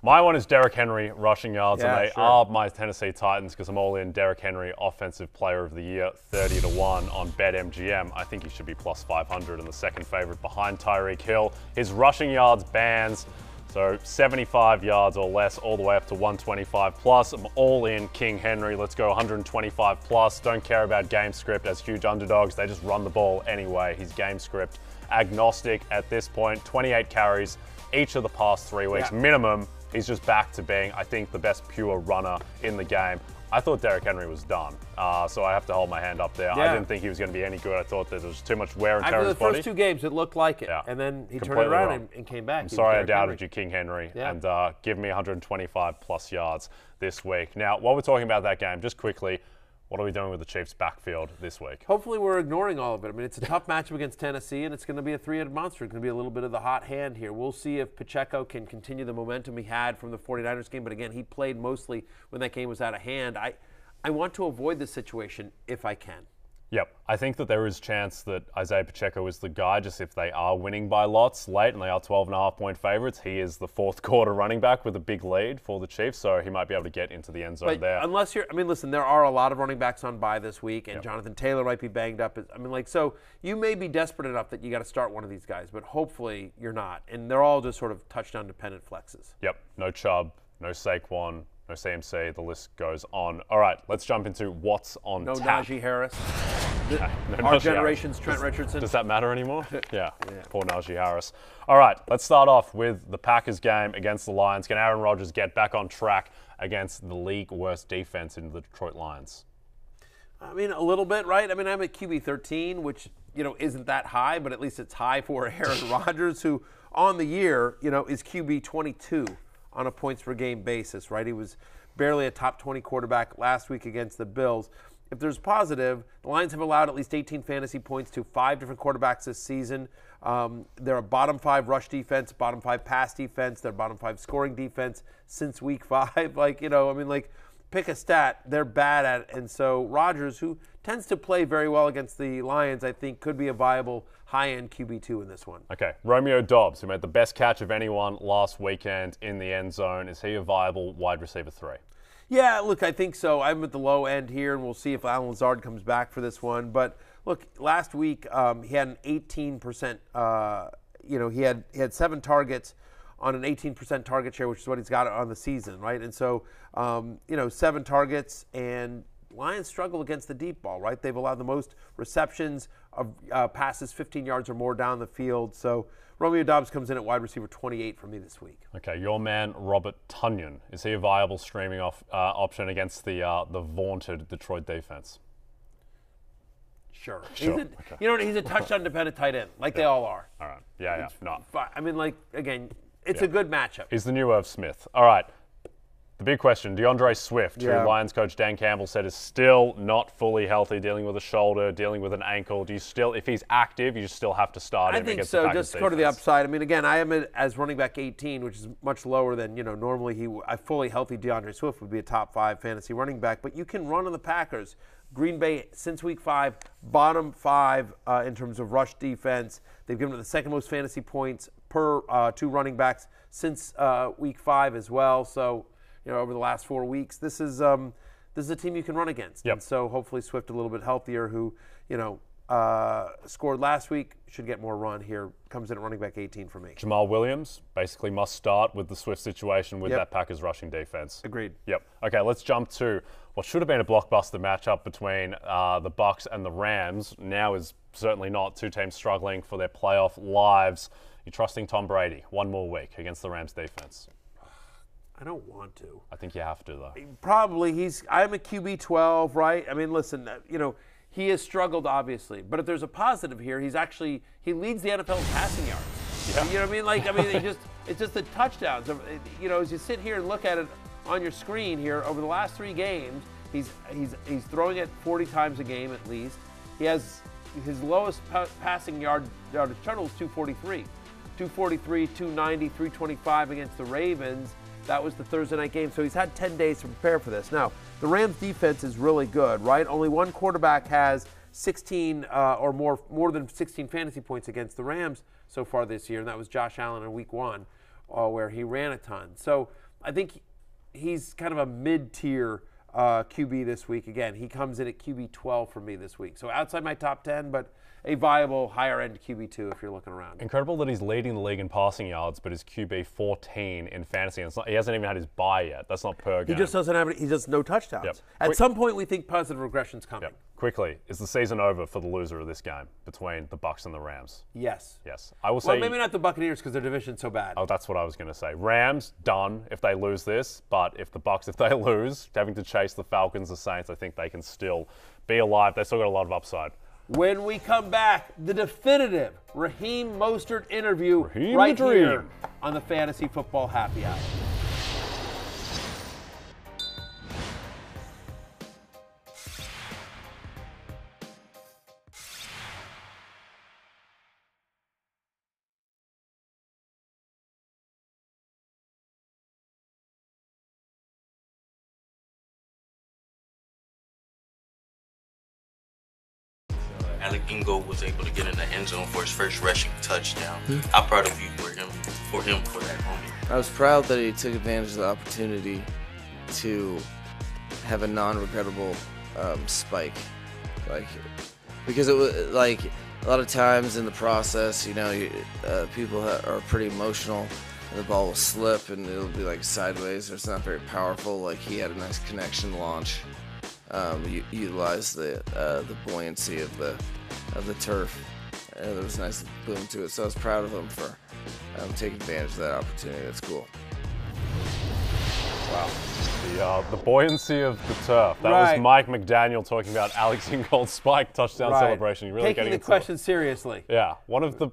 E: My one is Derrick Henry rushing yards, and they are my Tennessee Titans because I'm all in Derrick Henry Offensive Player of the Year, 30-1 on BetMGM. I think he should be plus 500 and the second favorite behind Tyreek Hill. His rushing yards bands. So 75 yards or less, all the way up to 125 plus. I'm all in King Henry. Let's go 125 plus. Don't care about game script as huge underdogs. They just run the ball anyway. He's game script agnostic at this point. 28 carries each of the past 3 weeks minimum. He's just back to being, I think, the best pure runner in the game. I thought Derrick Henry was done, so I have to hold my hand up there. I didn't think he was going to be any good. I thought there was too much wear and tear on his body.
D: After the first 2 games, it looked like it, and then he turned it around and came back.
E: I'm sorry I doubted you, King Henry, and give me 125 plus yards this week. Now, while we're talking about that game, just quickly, what are we doing with the Chiefs' backfield this week?
D: Hopefully we're ignoring all of it. I mean, it's a tough matchup against Tennessee, and it's going to be a 3-headed monster. It's going to be a little bit of the hot hand here. We'll see if Pacheco can continue the momentum he had from the 49ers game, but again, he played mostly when that game was out of hand. I want to avoid this situation if I can.
E: Yep. I think that there is a chance that Isaiah Pacheco is the guy, just if they are winning by lots late and they are 12.5-point favorites. He is the 4th quarter running back with a big lead for the Chiefs, so he might be able to get into the end zone there.
D: Unless listen, there are a lot of running backs on bye this week, and Jonathan Taylor might be banged up. So you may be desperate enough that you got to start one of these guys, but hopefully you're not. And they're all just sort of touchdown-dependent flexes.
E: Yep. No Chubb, no Saquon, no CMC, the list goes on. All right, let's jump into what's on tap.
D: No Najee Harris.
E: Our
D: generation's Trent Richardson.
E: Does that matter anymore? Yeah, poor Najee Harris. All right, let's start off with the Packers game against the Lions. Can Aaron Rodgers get back on track against the league worst defense in the Detroit Lions?
D: I mean, a little bit, right? I mean, I'm at QB 13, which, isn't that high, but at least it's high for Aaron Rodgers, who on the year, is QB 22 on a points per game basis, right? He was barely a top 20 quarterback last week against the Bills. if there's positive, the Lions have allowed at least 18 fantasy points to 5 different quarterbacks this season. They're a bottom 5 rush defense, bottom 5 pass defense. They're bottom 5 scoring defense since week 5. Pick a stat. They're bad at it. And so Rodgers, who tends to play very well against the Lions, I think could be a viable high-end QB2 in this one.
E: Okay, Romeo Doubs, who made the best catch of anyone last weekend in the end zone. Is he a viable wide receiver 3?
D: Yeah, look, I think so. I'm at the low end here, and we'll see if Alan Lazard comes back for this one. But look, last week he had an 18%. He had 7 targets on an 18% target share, which is what he's got on the season, right? And so, 7 targets, and Lions struggle against the deep ball, right? They've allowed the most receptions of passes 15 yards or more down the field. So Romeo Doubs comes in at wide receiver 28 for me this week. Okay,
E: your man Robert Tonyan, is he a viable streaming option against the vaunted Detroit defense?
D: Sure. Okay. He's a touchdown-dependent tight end, they all are.
E: All right. Yeah. No.
D: I mean, it's a good matchup.
E: He's the new Irv Smith. All right. The big question, DeAndre Swift, who Lions coach Dan Campbell said is still not fully healthy, dealing with a shoulder, dealing with an ankle. Do you still, if he's active, you still have to start him?
D: I think so. Just go to the upside. I mean, again, I am as running back 18, which is much lower than, normally a fully healthy DeAndre Swift would be a top 5 fantasy running back. But you can run on the Packers. Green Bay, since week 5, bottom 5 in terms of rush defense. They've given it the second most fantasy points per 2 running backs since week 5 as well. So, over the last 4 weeks, this is a team you can run against.
E: Yep.
D: And so hopefully Swift a little bit healthier, who, scored last week, should get more run here. Comes in at running back 18 for me.
E: Jamal Williams basically must start with the Swift situation with that Packers rushing defense.
D: Agreed.
E: Yep. Okay, let's jump to what should have been a blockbuster matchup between the Bucs and the Rams. Now is certainly not. 2 teams struggling for their playoff lives. You're trusting Tom Brady one more week against the Rams defense?
D: I don't want to.
E: I think you have to, though.
D: Probably. I'm a QB 12, right? I mean, listen, he has struggled, obviously. But if there's a positive here, he leads the NFL in passing yards.
E: Yeah.
D: You know what I mean? It's just the touchdowns. As you sit here and look at it on your screen here, over the last 3 games, he's throwing it 40 times a game at least. He has his lowest passing yardage total is 243. 243, 290, 325 against the Ravens. That was the Thursday night game, so he's had 10 days to prepare for this. Now, the Rams' defense is really good, right? Only one quarterback has 16 or more than 16 fantasy points against the Rams so far this year, and that was Josh Allen in week 1, where he ran a ton. So I think he's kind of a mid-tier QB this week. Again, he comes in at QB 12 for me this week. So outside my top 10, but a viable higher-end QB2 if you're looking around.
E: Incredible that he's leading the league in passing yards, but his QB 14 in fantasy. And he hasn't even had his bye yet. That's not per game.
D: He just doesn't have any. He does no touchdowns.
E: Yep.
D: At some point, we think positive regression's coming.
E: Yep. Quickly, is the season over for the loser of this game between the Bucs and the Rams?
D: Yes.
E: I will say.
D: Well, maybe not the Buccaneers because their division's so bad.
E: Oh, that's what I was going to say. Rams, done if they lose this. But if they lose, having to chase the Falcons, the Saints, I think they can still be alive. They still got a lot of upside.
D: When we come back, the definitive Raheem Mostert interview right here on the Fantasy Football Happy Hour.
F: Alec Ingo was able to get in the end zone for his first rushing touchdown. How proud of you for him for that moment?
G: I was proud that he took advantage of the opportunity to have a non-regrettable spike, because it was a lot of times in the process, people are pretty emotional, and the ball will slip and it'll be sideways, or it's not very powerful. He had a nice connection launch. Utilize the buoyancy of the turf. There was a nice boom to it, so I was proud of him for taking advantage of that opportunity. That's cool.
E: Wow, the buoyancy of the turf. That was Mike McDaniel talking about Alex Ingold's spike touchdown celebration. You're really
D: taking
E: getting
D: the question seriously.
E: Yeah, one of the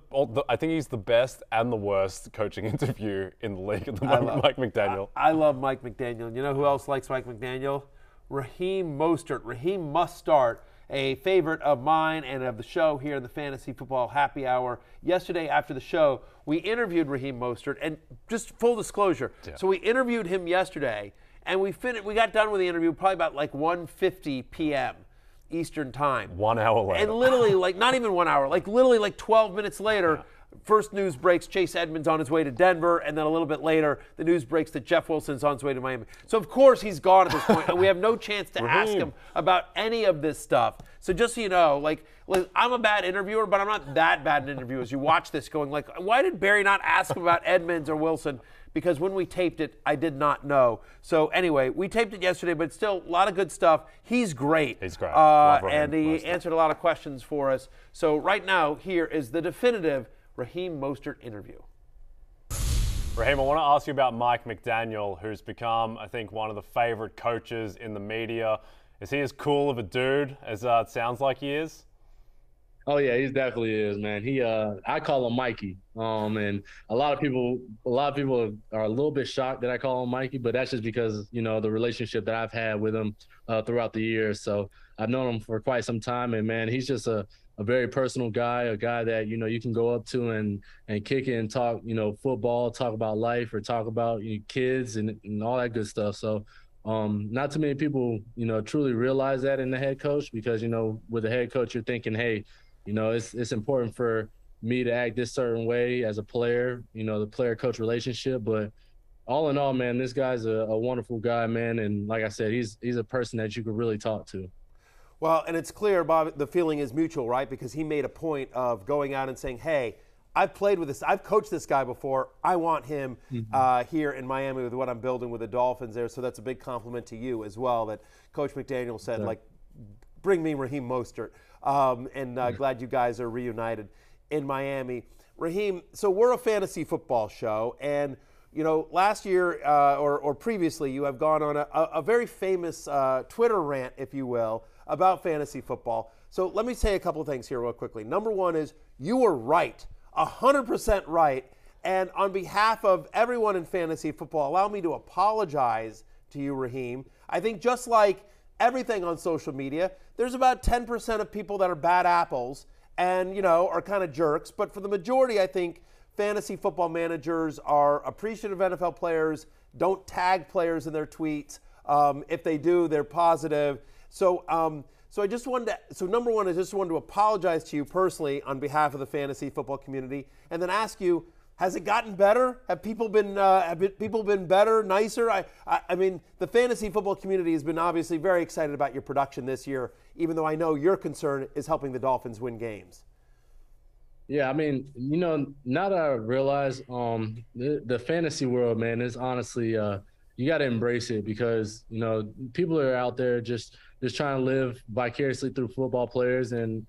E: I think he's the best and the worst coaching interview in the league at the moment. Mike McDaniel.
D: I love Mike McDaniel. You know who else likes Mike McDaniel? Raheem Mostert. Raheem Mostert, a favorite of mine and of the show here in the Fantasy Football Happy Hour. Yesterday after the show, we interviewed Raheem Mostert, and just full disclosure, so we interviewed him yesterday, and we got done with the interview probably about like 1:50 p.m. Eastern time.
E: 1 hour later.
D: And literally, like not even 1 hour, like literally like 12 minutes later, first news breaks Chase Edmonds on his way to Denver, and then a little bit later, the news breaks that Jeff Wilson's on his way to Miami. So, of course, he's gone at this point, and we have no chance to ask him about any of this stuff. So just so you know, like, I'm a bad interviewer, but I'm not that bad an interviewer. As you watch this going, like, why did Barry not ask him about Edmonds or Wilson? Because when we taped it, I did not know. So anyway, we taped it yesterday, but still a lot of good stuff. He's great.
E: He's great.
D: And he answered a lot of questions for us. So right now, here is the definitive Raheem Mostert interview.
E: Raheem, I want to ask you about Mike McDaniel, who's become, I think, one of the favorite coaches in the media. Is he as cool of a dude as it sounds like he is?
H: Oh yeah, he definitely is, man. I call him Mikey. And a lot of people are a little bit shocked that I call him Mikey, but that's just because, the relationship that I've had with him throughout the years. So I've known him for quite some time, and man, he's just a very personal guy, a guy that, you can go up to and kick it and talk, football, talk about life, or talk about kids and all that good stuff. So not too many people, truly realize that in the head coach, because, with the head coach, you're thinking, hey, it's important for me to act this certain way as a player, the player-coach relationship. But all in all, man, this guy's a wonderful guy, man. And like I said, he's a person that you could really talk to.
D: Well, and it's clear, Bob, the feeling is mutual, right? Because he made a point of going out and saying, hey, I've played with this. I've coached this guy before. I want him here in Miami with what I'm building with the Dolphins there. So that's a big compliment to you as well, that Coach McDaniel said, bring me Raheem Mostert. Glad you guys are reunited in Miami. Raheem, so we're a fantasy football show, and last year or previously, you have gone on a very famous Twitter rant, if you will, about fantasy football. So let me say a couple of things here real quickly. Number one is you were right, 100% right. And on behalf of everyone in fantasy football, allow me to apologize to you, Raheem. I think just like everything on social media, there's about 10% of people that are bad apples and, are kind of jerks. But for the majority, I think fantasy football managers are appreciative NFL players, don't tag players in their tweets. If they do, they're positive. So I just wanted to, number one, I just wanted to apologize to you personally on behalf of the fantasy football community, and then ask you, has it gotten better? Have people been better, nicer? I mean, the fantasy football community has been obviously very excited about your production this year, even though I know your concern is helping the Dolphins win games.
H: Yeah, I mean, now that I realize the fantasy world, man, is honestly you got to embrace it, because people are out there just trying to live vicariously through football players, and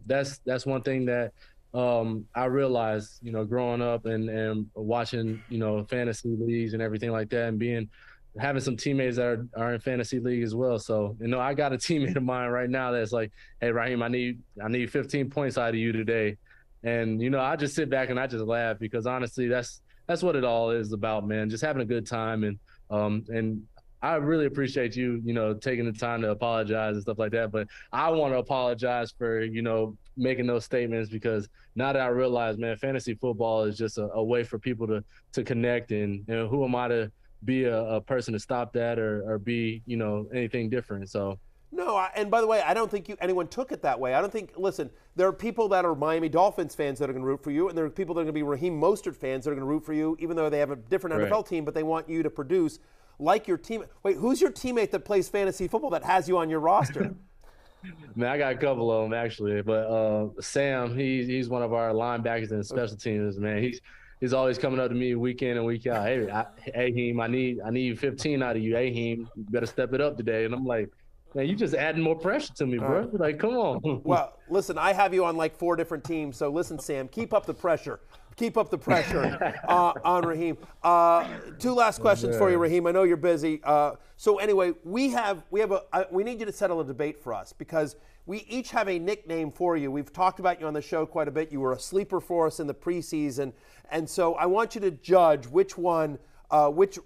H: that's one thing that I realized, growing up and watching, fantasy leagues and everything like that, and having some teammates that are in fantasy league as well. So, I got a teammate of mine right now that's like, hey, Raheem, I need 15 points out of you today. And, I just sit back and I just laugh, because honestly, that's what it all is about, man. Just having a good time. And I really appreciate you, taking the time to apologize and stuff like that. But I want to apologize for, making those statements, because now that I realize, man, fantasy football is just a way for people to connect. And who am I to be a person to stop that or be, anything different? So.
D: No, and by the way, I don't think anyone took it that way. I don't think, listen, there are people that are Miami Dolphins fans that are going to root for you, and there are people that are going to be Raheem Mostert fans that are going to root for you, even though they have a different NFL team, but they want you to produce like your team. Wait, who's your teammate that plays fantasy football that has you on your roster?
H: Man, I got a couple of them actually, but Sam, he's one of our linebackers and special teams. Man, he's always coming up to me week in and week out. Hey, Aheem, I need 15 out of you. Aheem, you better step it up today. And I'm like, man, you just adding more pressure to me, bro. Like, come on.
D: Well, listen, I have you on like 4 different teams. So listen, Sam, keep up the pressure. Keep up the pressure on Raheem. 2 last questions for you, Raheem. I know you're busy. So anyway, we need you to settle a debate for us, because we each have a nickname for you. We've talked about you on the show quite a bit. You were a sleeper for us in the preseason, and so I want you to judge which one, which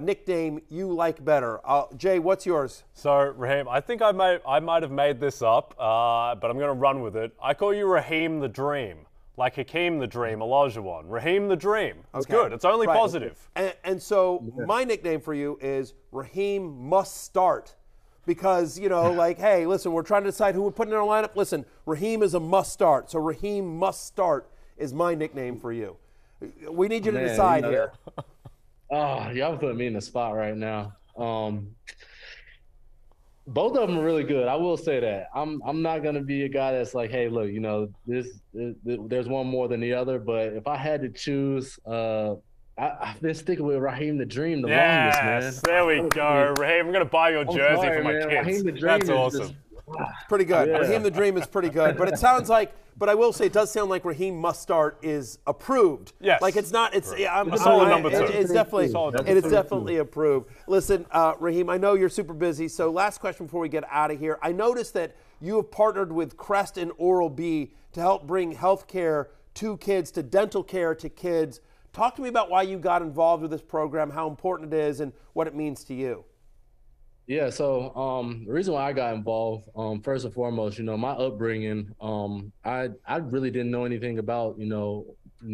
D: nickname you like better? Jay, what's yours?
E: So, Raheem, I think I might have made this up, but I'm going to run with it. I call you Raheem the Dream. Like Hakeem the Dream, Olajuwon. Raheem the Dream. It's good. It's only positive.
D: And so my nickname for you is Raheem Must Start. Because, hey, listen, we're trying to decide who we're putting in our lineup. Listen, Raheem is a must start. So Raheem Must Start is my nickname for you. We need you to decide here.
H: Oh, y'all put me in the spot right now. Both of them are really good. I will say that. I'm not gonna be a guy that's like, hey, look, there's one more than the other. But if I had to choose, I've been sticking with Raheem the Dream the longest, man.
E: There we go, Raheem. I'm gonna buy your jersey for my kids.
H: Raheem the Dream
E: That's awesome.
D: Pretty good.
H: Yeah.
D: Raheem the Dream is pretty good. But it sounds like. But I will say, it does sound like Raheem Must Start is approved.
E: Yes.
D: Like it's not. It's.
E: Solid number 2.
D: It's definitely approved. Listen, Raheem, I know you're super busy. So last question before we get out of here. I noticed that you have partnered with Crest and Oral-B to help bring health care to kids, to dental care to kids. Talk to me about why you got involved with this program, how important it is, and what it means to you.
H: Yeah, so the reason why I got involved, first and foremost, my upbringing, I really didn't know anything about,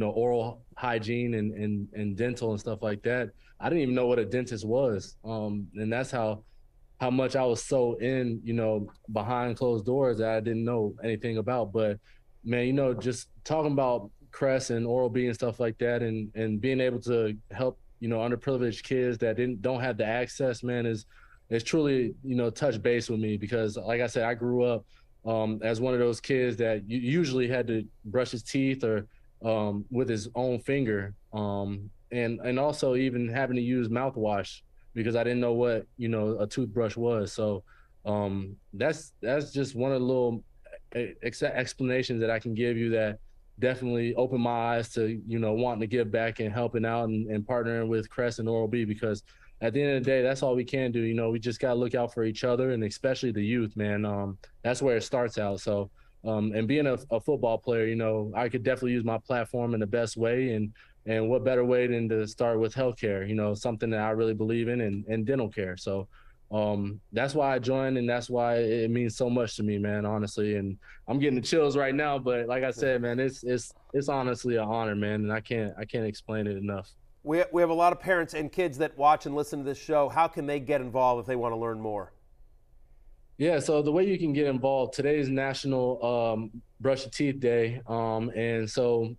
H: oral hygiene and dental and stuff like that. I didn't even know what a dentist was, and that's how much I was so in, behind closed doors that I didn't know anything about. But man, just talking about Crest and Oral-B and stuff like that, and being able to help, underprivileged kids that don't have the access, man, it's truly, touch base with me because, like I said, I grew up as one of those kids that usually had to brush his teeth or with his own finger, and also even having to use mouthwash because I didn't know what a toothbrush was. So that's just one of the little explanations that I can give you that definitely opened my eyes to wanting to give back and helping out and partnering with Crest and Oral-B because. At the end of the day, that's all we can do. We just got to look out for each other and especially the youth, man. That's where it starts out. So, and being a football player, I could definitely use my platform in the best way. And what better way than to start with healthcare, something that I really believe in and dental care. So that's why I joined and that's why it means so much to me, man, honestly. And I'm getting the chills right now. But like I said, man, it's honestly an honor, man. And I can't explain it enough.
D: We have a lot of parents and kids that watch and listen to this show. How can they get involved if they want to learn more?
H: Yeah, so the way you can get involved, today is National Brush Your Teeth Day. And so,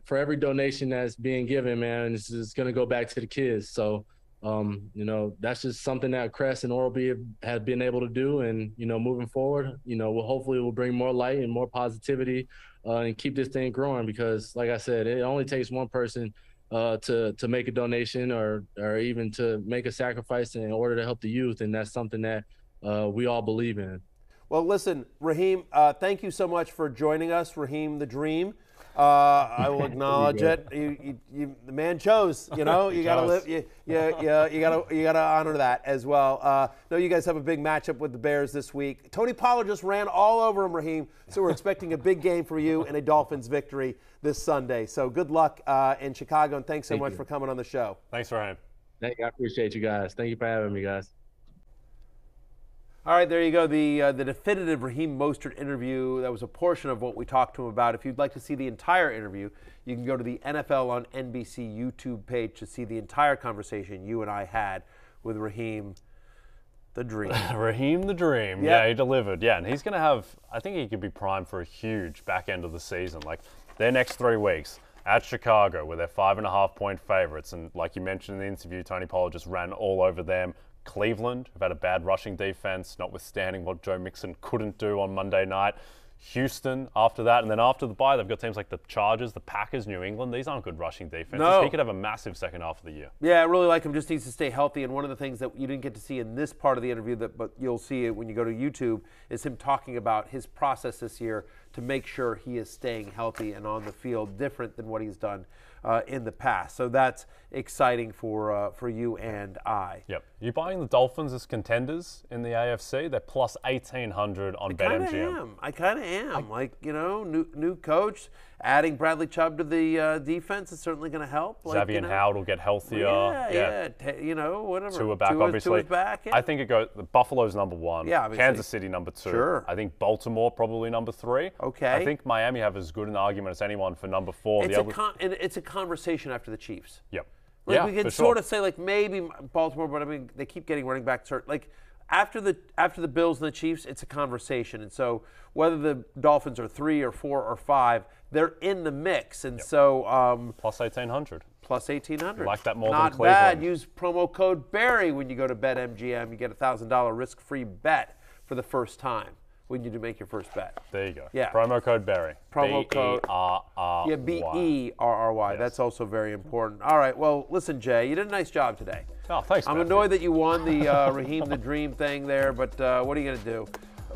H: for every donation that's being given, man, it's going to go back to the kids. So, that's just something that Crest and Oral-B have been able to do. And, moving forward, hopefully we'll bring more light and more positivity and keep this thing growing because, like I said, it only takes one person to make a donation or even to make a sacrifice in order to help the youth. And that's something that we all believe in.
D: Well, listen, Raheem, thank you so much for joining us, Raheem the Dream. I will acknowledge it. The man chose. You gotta live. You gotta honor that as well. No, you guys have a big matchup with the Bears this week. Tony Pollard just ran all over him, Raheem. So we're expecting a big game for you and a Dolphins victory this Sunday. So good luck in Chicago, and thanks so much for coming on the show.
E: Thanks, Raheem.
H: I appreciate you guys. Thank you for having me, guys.
D: All right, there you go. The definitive Raheem Mostert interview. That was a portion of what we talked to him about. If you'd like to see the entire interview, you can go to the NFL on NBC YouTube page to see the entire conversation you and I had with Raheem the Dream.
E: Raheem the Dream.
D: Yep.
E: Yeah, he delivered. Yeah, and he's going to have, I think he could be primed for a huge back end of the season. Like their next 3 weeks at Chicago, where they're 5.5-point favorites. And like you mentioned in the interview, Tony Pollard just ran all over them. Cleveland, who've had a bad rushing defense, notwithstanding what Joe Mixon couldn't do on Monday night. Houston after that, and then after the bye, they've got teams like the Chargers, the Packers, New England. These aren't good rushing defenses.
D: No.
E: He could have a massive second half of the year.
D: Yeah, I really like him. Just needs to stay healthy. And one of the things that you didn't get to see in this part of the interview, but you'll see it when you go to YouTube, is him talking about his process this year to make sure he is staying healthy and on the field, different than what he's done in the past. So that's exciting for you and I.
E: Yep. You buying the Dolphins as contenders in the AFC? They're plus 1,800 on BetMGM.
D: I kind of am. New coach, adding Bradley Chubb to the defense is certainly going to help.
E: Xavier Howard will get healthier.
D: Whatever.
E: Tua back, obviously.
D: Back, yeah.
E: I think Buffalo's number 1.
D: Yeah, obviously.
E: Kansas City number 2.
D: Sure.
E: I think Baltimore probably number 3.
D: Okay.
E: I think Miami have as good an argument as anyone for number 4.
D: It's a conversation after the Chiefs.
E: Yep.
D: We can sort of say maybe Baltimore, but I mean they keep getting running backs hurt. After the Bills and the Chiefs, it's a conversation. And so whether the Dolphins are 3 or 4 or 5, they're in the mix. And so
E: plus 1,800.
D: Plus 1,800.
E: Like that more
D: Not
E: than Cleveland.
D: Not bad. Use promo code Barry when you go to BetMGM. You get a $1,000 risk-free bet for the first time when you do make your first bet.
E: There you go.
D: Yeah.
E: Promo code Barry.
D: Promo code
E: B-E-R-R-Y.
D: Yeah, B-E-R-R-Y.
E: Yes.
D: That's also very important. All right. Well, listen, Jay, you did a nice job today.
E: Oh, thanks,
D: I'm
E: Matthew.
D: annoyed that you won the Raheem the Dream thing there, but what are you going to do?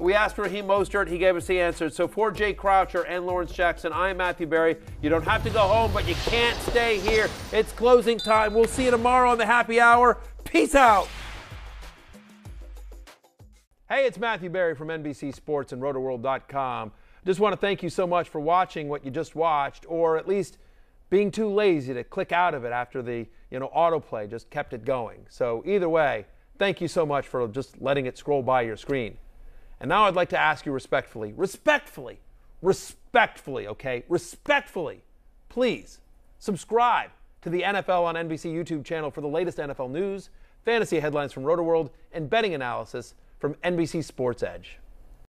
D: We asked Raheem Mostert. He gave us the answer. So for Jay Croucher and Lawrence Jackson, I am Matthew Berry. You don't have to go home, but you can't stay here. It's closing time. We'll see you tomorrow on the Happy Hour. Peace out. Hey, it's Matthew Berry from NBC Sports and RotoWorld.com. Just want to thank you so much for watching what you just watched, or at least being too lazy to click out of it after the autoplay just kept it going. So either way, thank you so much for just letting it scroll by your screen. And now I'd like to ask you respectfully, please subscribe to the NFL on NBC YouTube channel for the latest NFL news, fantasy headlines from RotoWorld, and betting analysis from NBC Sports Edge.